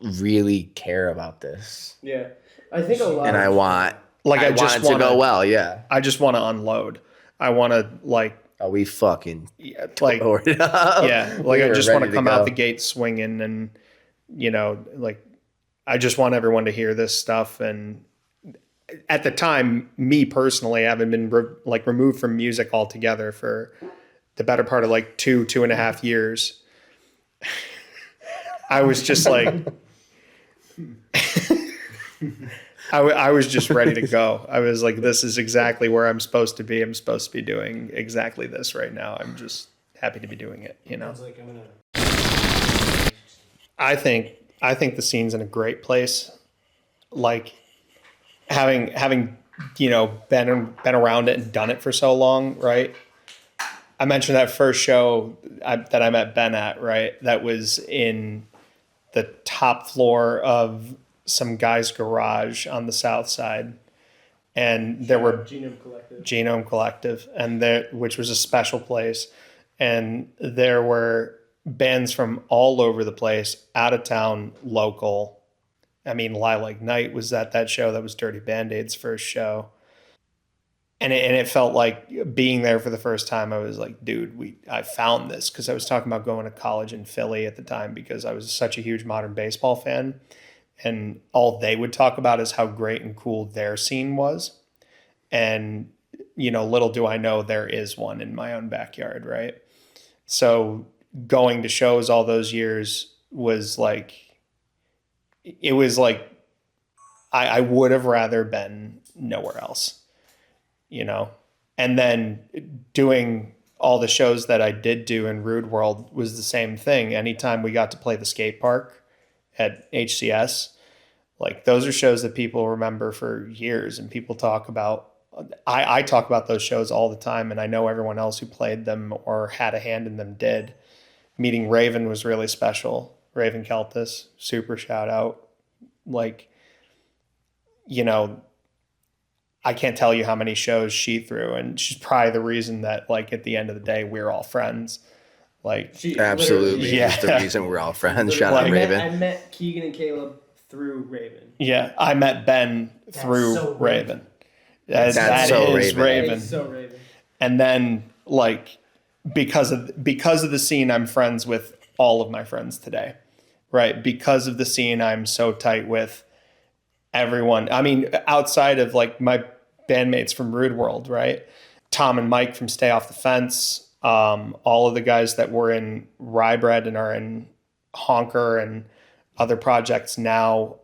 really care about this. Yeah. I think a lot And I want Like I want just it to want go well, yeah. I just want to unload. I want to like Oh, we fucking like tore it up. yeah, like We I were just want ready to to come out go. the gate swinging, and like I just want everyone to hear this stuff. And at the time, me personally, having been removed from music altogether for the better part of like 2.5 years, I was just like, I was just ready to go. I was like, this is exactly where I'm supposed to be. I'm supposed to be doing exactly this right now. I'm just happy to be doing it, Sounds like I'm gonna. I think the scene's in a great place. Like having been around it and done it for so long, right? I mentioned that first show that I met Ben at, right? That was in the top floor of some guy's garage on the south side, and there were Genome Collective, and which was a special place, and there were bands from all over the place, out of town, local. I mean, Lilac Night was at that show. That was Dirty Band-Aid's first show. And it felt like being there for the first time. I was like, dude, I found this, because I was talking about going to college in Philly at the time because I was such a huge modern baseball fan. And all they would talk about is how great and cool their scene was. And, little do I know there is one in my own backyard, right? So going to shows all those years was like, it was like, I would have rather been nowhere else, And then doing all the shows that I did do in Rude World was the same thing. Anytime we got to play the skate park at HCS, like those are shows that people remember for years, and people talk about. I talk about those shows all the time, and I know everyone else who played them or had a hand in them did. Meeting Raven was really special. Raven Keltis, super shout out. Like, I can't tell you how many shows she threw, and she's probably the reason that, like, at the end of the day, we're all friends. Like, Absolutely. yeah. It's the reason we're all friends. Shout out Like- Raven. I met Keagan and Caleb through Raven. Yeah, I met Ben through so Raven. That's That so is Raven. That is so Raven. And then, like, because of the scene, I'm friends with all of my friends today, right? Because of the scene, I'm so tight with everyone. I mean, outside of like my bandmates from Rude World, right? Tom and Mike from Stay Off the Fence, all of the guys that were in Rye Bread and are in Honker and other projects now.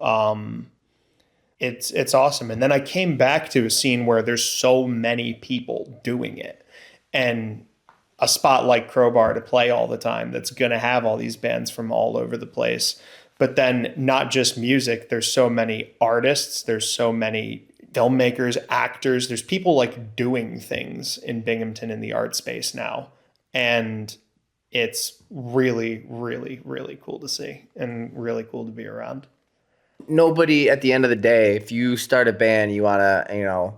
It's awesome. And then I came back to a scene where there's so many people doing it, and a spot like Crowbar to play all the time that's going to have all these bands from all over the place. But then not just music, there's so many artists, there's so many filmmakers, actors, there's people like doing things in Binghamton in the art space now. And it's really, really, really cool to see and really cool to be around. Nobody at the end of the day, if you start a band, you want to,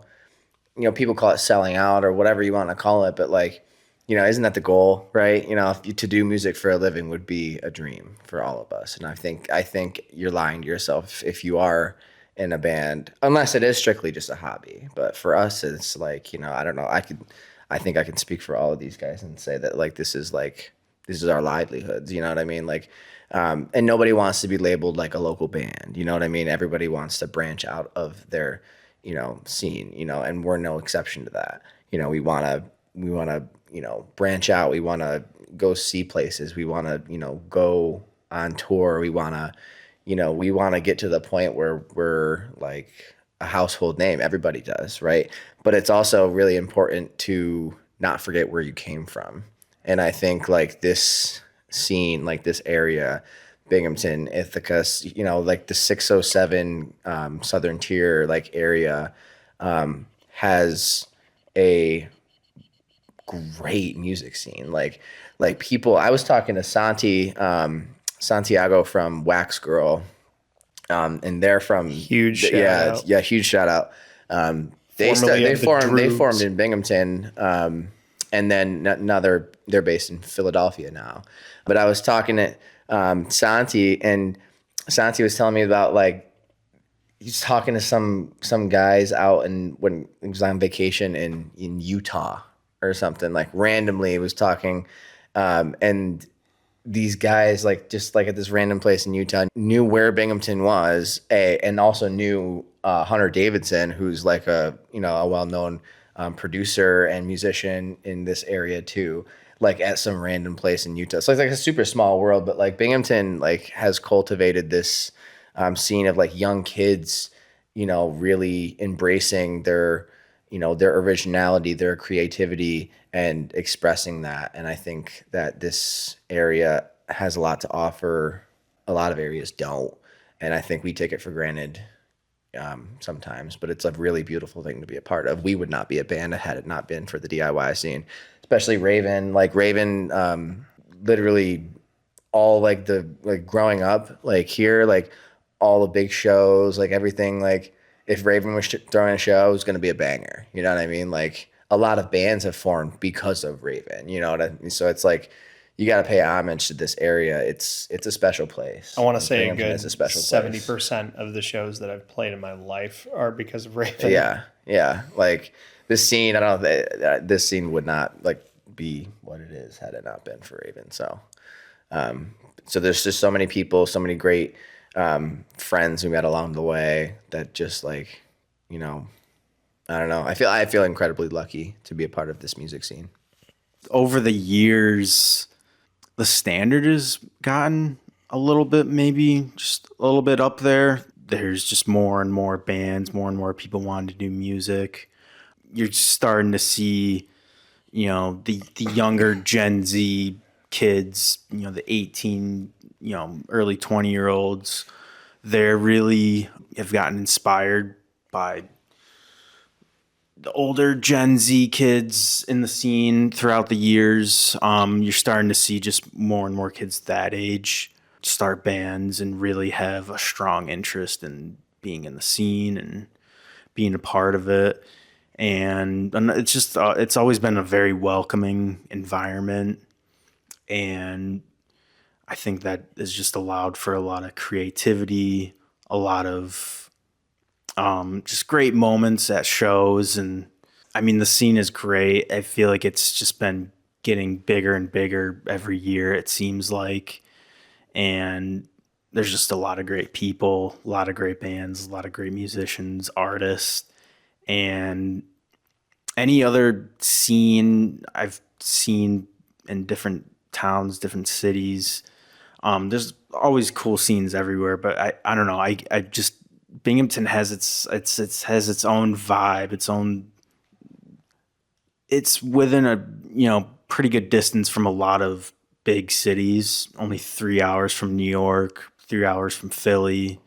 people call it selling out or whatever you want to call it, but like, isn't that the goal, right? To do music for a living would be a dream for all of us. And I think you're lying to yourself if you are in a band, unless it is strictly just a hobby. But for us, it's like, I don't know. I think I can speak for all of these guys and say that like, this is our livelihoods. You know what I mean? Like, and nobody wants to be labeled like a local band. You know what I mean? Everybody wants to branch out of their, scene, and we're no exception to that. We want to, branch out. We want to go see places. We want to, go on tour. We want to get to the point where we're like a household name. Everybody does, right? But it's also really important to not forget where you came from. And I think like this scene, like this area, Binghamton, Ithaca, like the 607 Southern Tier like area has a great music scene. Like people, I was talking to Santiago from Wax Girl, and they're from huge shout out. Yeah, huge shout out. They formed in Binghamton, and then now they're based in Philadelphia now. But I was talking to Santi, and Santi was telling me about like he's talking to some guys out when he was on vacation in Utah or something, like randomly was talking, and these guys like just like at this random place in Utah knew where Binghamton was, and also knew Hunter Davidson, who's like a well-known producer and musician in this area too, like at some random place in Utah. So it's like a super small world, but like Binghamton like has cultivated this scene of like young kids, really embracing their originality, their creativity, and expressing that. And I think that this area has a lot to offer. A lot of areas don't. And I think we take it for granted sometimes, but it's a really beautiful thing to be a part of. We would not be a band had it not been for the DIY scene, especially Raven. Like Raven, literally all like growing up, like here, like all the big shows, like everything, like if Raven was throwing a show, it was going to be a banger. You know what I mean? Like a lot of bands have formed because of Raven. You know what I mean? So it's like you got to pay homage to this area. It's a special place. I want to say Binghamton a good is a special 70% of the shows that I've played in my life are because of Raven. Yeah. Like this scene, I don't know, this scene would not like be what it is had it not been for Raven. So, so there's just so many people, so many great friends we met along the way that just like, I don't know. I feel incredibly lucky to be a part of this music scene. Over the years, the standard has gotten a little bit, maybe just a little bit up there. There's just more and more bands, more and more people wanting to do music. You're starting to see, the younger Gen Z kids, the 18, early 20-year-olds, they're really have gotten inspired by the older Gen Z kids in the scene throughout the years. You're starting to see just more and more kids that age start bands and really have a strong interest in being in the scene and being a part of it. And it's just, it's always been a very welcoming environment. And I think that has just allowed for a lot of creativity, a lot of just great moments at shows. And I mean, the scene is great. I feel like it's just been getting bigger and bigger every year, it seems like. And there's just a lot of great people, a lot of great bands, a lot of great musicians, artists, and any other scene I've seen in different towns, different cities. There's always cool scenes everywhere, but I don't know. I just Binghamton has its has its own vibe, its own. It's within a pretty good distance from a lot of big cities. Only 3 hours from New York, 3 hours from Philly.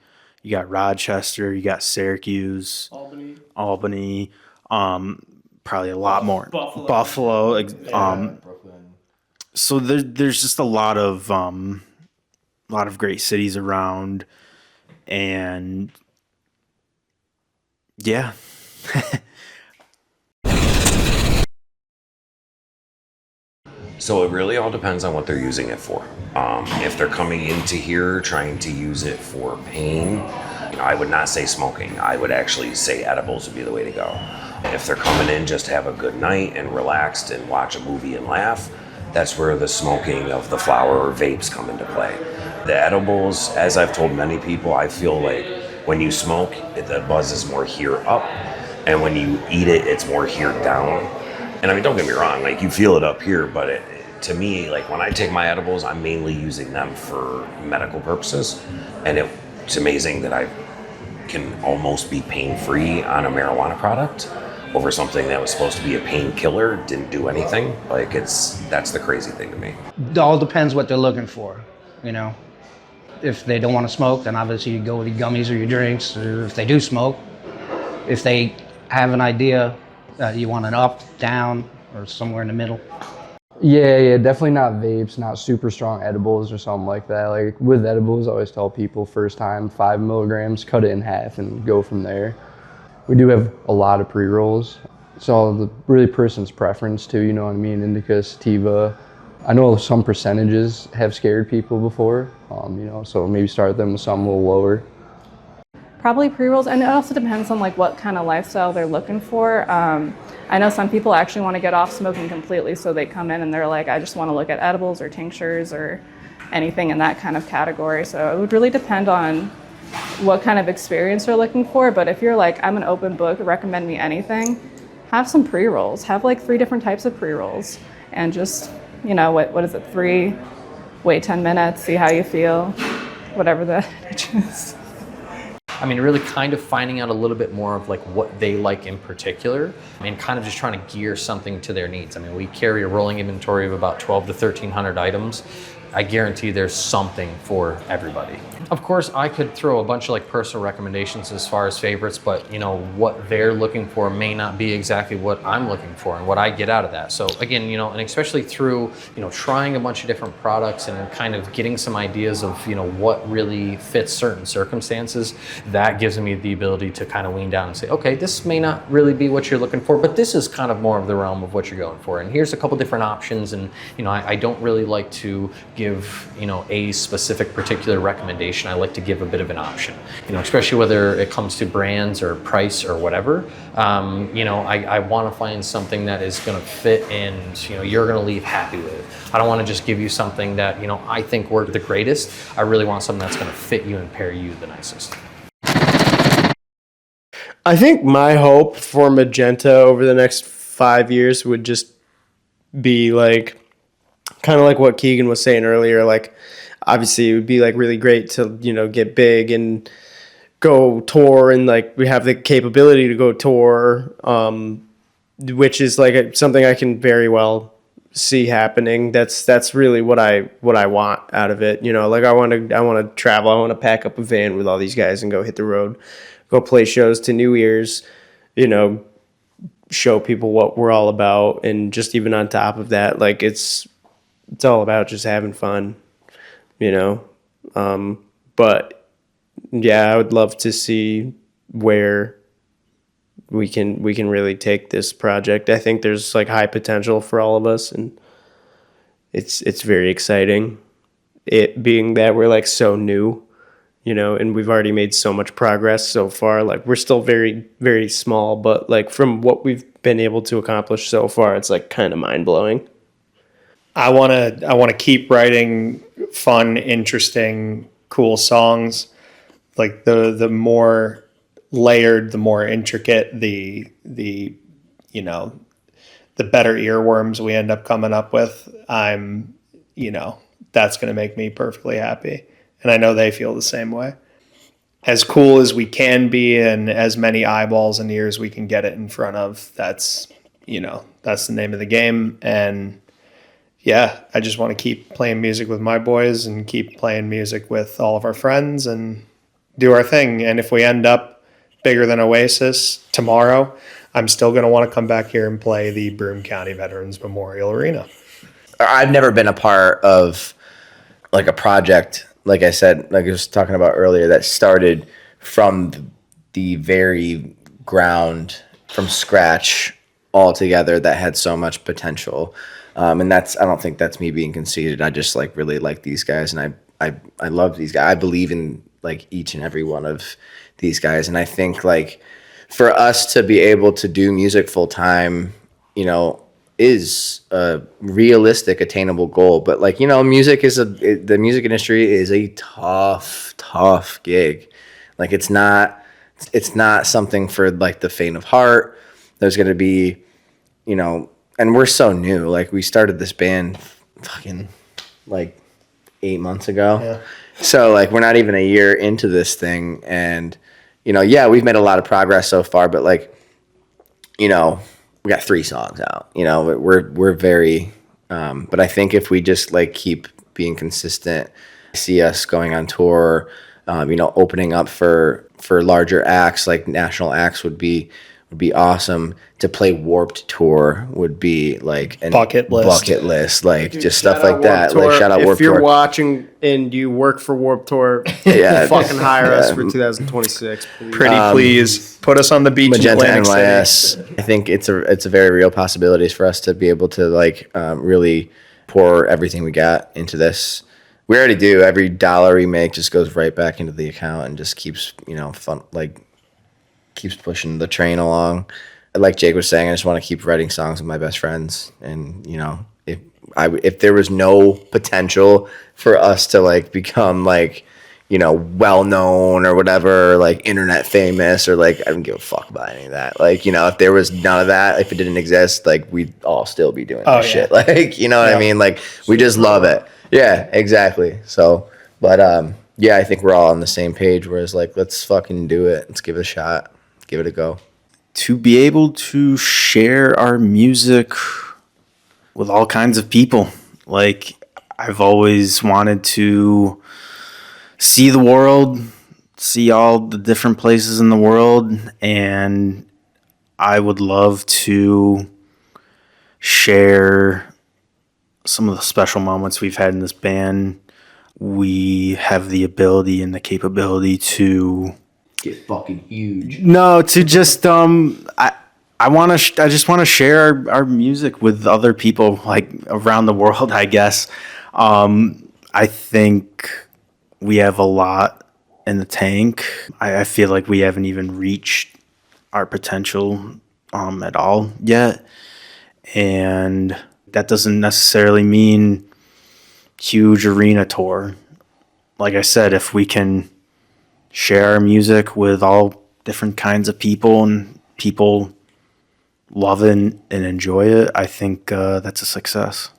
You got Rochester, you got Syracuse, Albany. Probably a lot more. Buffalo. So there's just a lot of great cities around, and yeah. So it really all depends on what they're using it for. If they're coming into here trying to use it for pain, I would not say smoking. I would actually say edibles would be the way to go. If they're coming in just to have a good night and relaxed and watch a movie and laugh, that's where the smoking of the flower or vapes come into play. The edibles, as I've told many people, I feel like when you smoke, the buzz is more here up, and when you eat it, it's more here down. And I mean, don't get me wrong, like you feel it up here, but to me, like when I take my edibles, I'm mainly using them for medical purposes. And it's amazing that I can almost be pain-free on a marijuana product over something that was supposed to be a painkiller, didn't do anything. Like that's the crazy thing to me. It all depends what they're looking for, If they don't want to smoke, then obviously you go with your gummies or your drinks. Or if they do smoke, if they have an idea, you want an up, down, or somewhere in the middle. Yeah, definitely not vapes, not super strong edibles or something like that. Like with edibles, I always tell people first time 5 milligrams, cut it in half and go from there. We do have a lot of pre-rolls. It's all the really person's preference too, you know what I mean? Indica, sativa. I know some percentages have scared people before, so maybe start them with something a little lower. Probably pre-rolls, and it also depends on like what kind of lifestyle they're looking for. I know some people actually want to get off smoking completely, so they come in and they're like, I just want to look at edibles or tinctures or anything in that kind of category. So it would really depend on what kind of experience they're looking for. But if you're like, I'm an open book, recommend me anything, have some pre-rolls. Have like 3 different types of pre-rolls, and just, what is it, 3, wait 10 minutes, see how you feel, whatever the itch is. I mean, really kind of finding out a little bit more of like what they like in particular, and kind of just trying to gear something to their needs. I mean, we carry a rolling inventory of about 12 to 1,300 items. I guarantee there's something for everybody. Of course, I could throw a bunch of like personal recommendations as far as favorites, but what they're looking for may not be exactly what I'm looking for and what I get out of that. So again, and especially through, trying a bunch of different products and kind of getting some ideas of, what really fits certain circumstances, that gives me the ability to kind of lean down and say, okay, this may not really be what you're looking for, but this is kind of more of the realm of what you're going for. And here's a couple different options. And, I don't really like to give, a specific particular recommendation. I like to give a bit of an option, especially whether it comes to brands or price or whatever. I want to find something that is going to fit and, you're going to leave happy with it. I don't want to just give you something that, I think worked the greatest. I really want something that's going to fit you and pair you the nicest. I think my hope for Magenta over the next 5 years would just be like, kind of like what Keagan was saying earlier, like obviously it would be like really great to, get big and go tour, and like we have the capability to go tour, which is like something I can very well see happening. That's really what I want out of it. Like I want to travel. I want to pack up a van with all these guys and go hit the road, go play shows to new ears, show people what we're all about. And just even on top of that, like it's all about just having fun, but yeah, I would love to see where we can really take this project. I think there's like high potential for all of us, and it's very exciting. It being that we're like so new, and we've already made so much progress so far. Like we're still very, very small, but like from what we've been able to accomplish so far, it's like kind of mind blowing. I want to keep writing fun, interesting cool songs. Like the more layered, the more intricate, the you know, the better earworms we end up coming up with, that's going to make me perfectly happy. And I know they feel the same way. As cool as we can be and as many eyeballs and ears we can get it in front of, that's the name of the game. And yeah, I just want to keep playing music with my boys and keep playing music with all of our friends and do our thing. And if we end up bigger than Oasis tomorrow, I'm still going to want to come back here and play the Broome County Veterans Memorial Arena. I've never been a part of like a project, like I said, like I was talking about earlier, that started from the very ground, from scratch altogether, that had so much potential. And I don't think that's me being conceited. I just like really like these guys, and I love these guys. I believe in like each and every one of these guys. And I think like for us to be able to do music full time, is a realistic, attainable goal. But like, the music industry is a tough gig. Like it's not something for like the faint of heart. There's going to be, and we're so new. Like we started this band fucking like 8 months ago. Yeah. So like we're not even a year into this thing. And, we've made a lot of progress so far, but like, we got 3 songs out, we're very, but I think if we just like keep being consistent, see us going on tour, opening up for larger acts, like national acts would be awesome. To play Warped Tour would be like a bucket list, like dude, just stuff like that. Tour. Like shout out Warped Tour. If you're watching and you work for Warped Tour, fucking hire us for 2026. Please. Please put us on the beach. Magenta NYS. I think it's a very real possibility for us to be able to like really pour everything we got into this. We already do. Every dollar we make just goes right back into the account and just keeps fun, like keeps pushing the train along. Like Jake was saying, I just want to keep writing songs with my best friends. And, if there was no potential for us to like become like, well known or whatever, like internet famous or like, I don't give a fuck about any of that. Like, if there was none of that, if it didn't exist, like we'd all still be doing this shit. Like, what I mean? Like we just love it. Yeah, exactly. So, but, I think we're all on the same page where it's like, let's fucking do it. Let's give it a shot. Give it a go. To be able to share our music with all kinds of people. Like, I've always wanted to see the world, see all the different places in the world, and I would love to share some of the special moments we've had in this band. We have the ability and the capability to get fucking huge. No, to just I just want to share our music with other people like around the world, I guess. I think we have a lot in the tank. I feel like we haven't even reached our potential at all yet. And that doesn't necessarily mean huge arena tour. Like I said, if we can share our music with all different kinds of people and people love it and enjoy it, I think that's a success.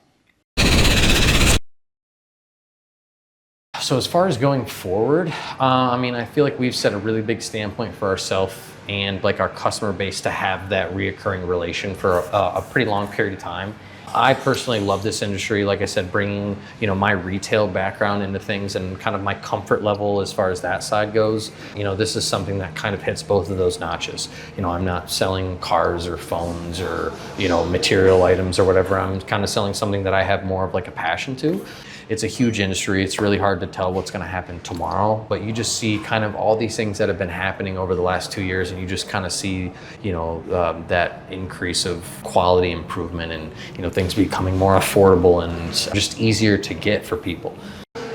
So as far as going forward, I feel like we've set a really big standpoint for ourselves and like our customer base to have that reoccurring relation for a pretty long period of time. I personally love this industry, like I said, bringing my retail background into things and kind of my comfort level as far as that side goes. This is something that kind of hits both of those notches. I'm not selling cars or phones or material items or whatever. I'm kind of selling something that I have more of like a passion to. It's a huge industry. It's really hard to tell what's going to happen tomorrow, but you just see kind of all these things that have been happening over the last 2 years, and you just kind of see, that increase of quality improvement and, things becoming more affordable and just easier to get for people.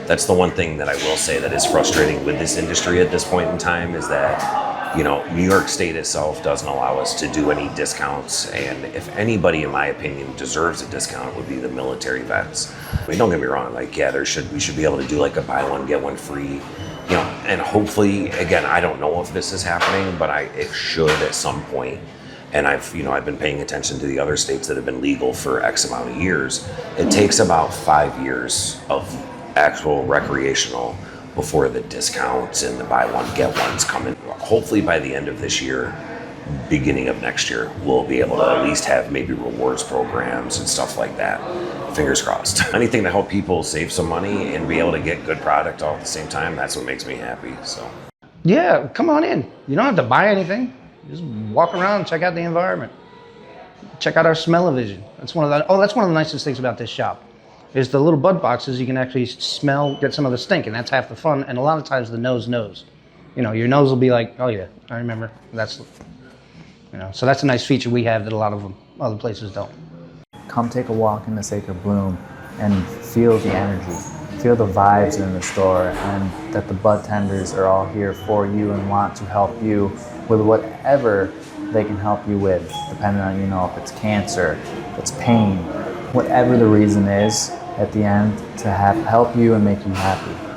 That's the one thing that I will say that is frustrating with this industry at this point in time is that You know, New York State itself doesn't allow us to do any discounts, and if anybody, in my opinion, deserves a discount, it would be the military vets. I mean, don't get me wrong, like, yeah, we should be able to do like a buy one, get one free, you know, and hopefully, again, I don't know if this is happening, but it should at some point. And I've been paying attention to the other states that have been legal for X amount of years. It takes about 5 years of actual recreational before the discounts and the buy one, get ones come in. Hopefully by the end of this year, beginning of next year, we'll be able to at least have maybe rewards programs and stuff like that. Fingers crossed. Anything to help people save some money and be able to get good product all at the same time, that's what makes me happy. So, yeah, come on in. You don't have to buy anything. Just walk around, check out the environment. Check out our smell-o-vision. That's one of the nicest things about this shop. Is the little bud boxes you can actually smell, get some of the stink, and that's half the fun. And a lot of times the nose knows. You know, your nose will be like, oh yeah, I remember. That's, you know, so that's a nice feature we have that a lot of other places don't. Come take a walk in the Sacred Bloom and feel the energy, feel the vibes in the store, and that the bud tenders are all here for you and want to help you with whatever they can help you with, depending on, you know, if it's cancer, if it's pain, whatever the reason is at the end, to help you and make you happy.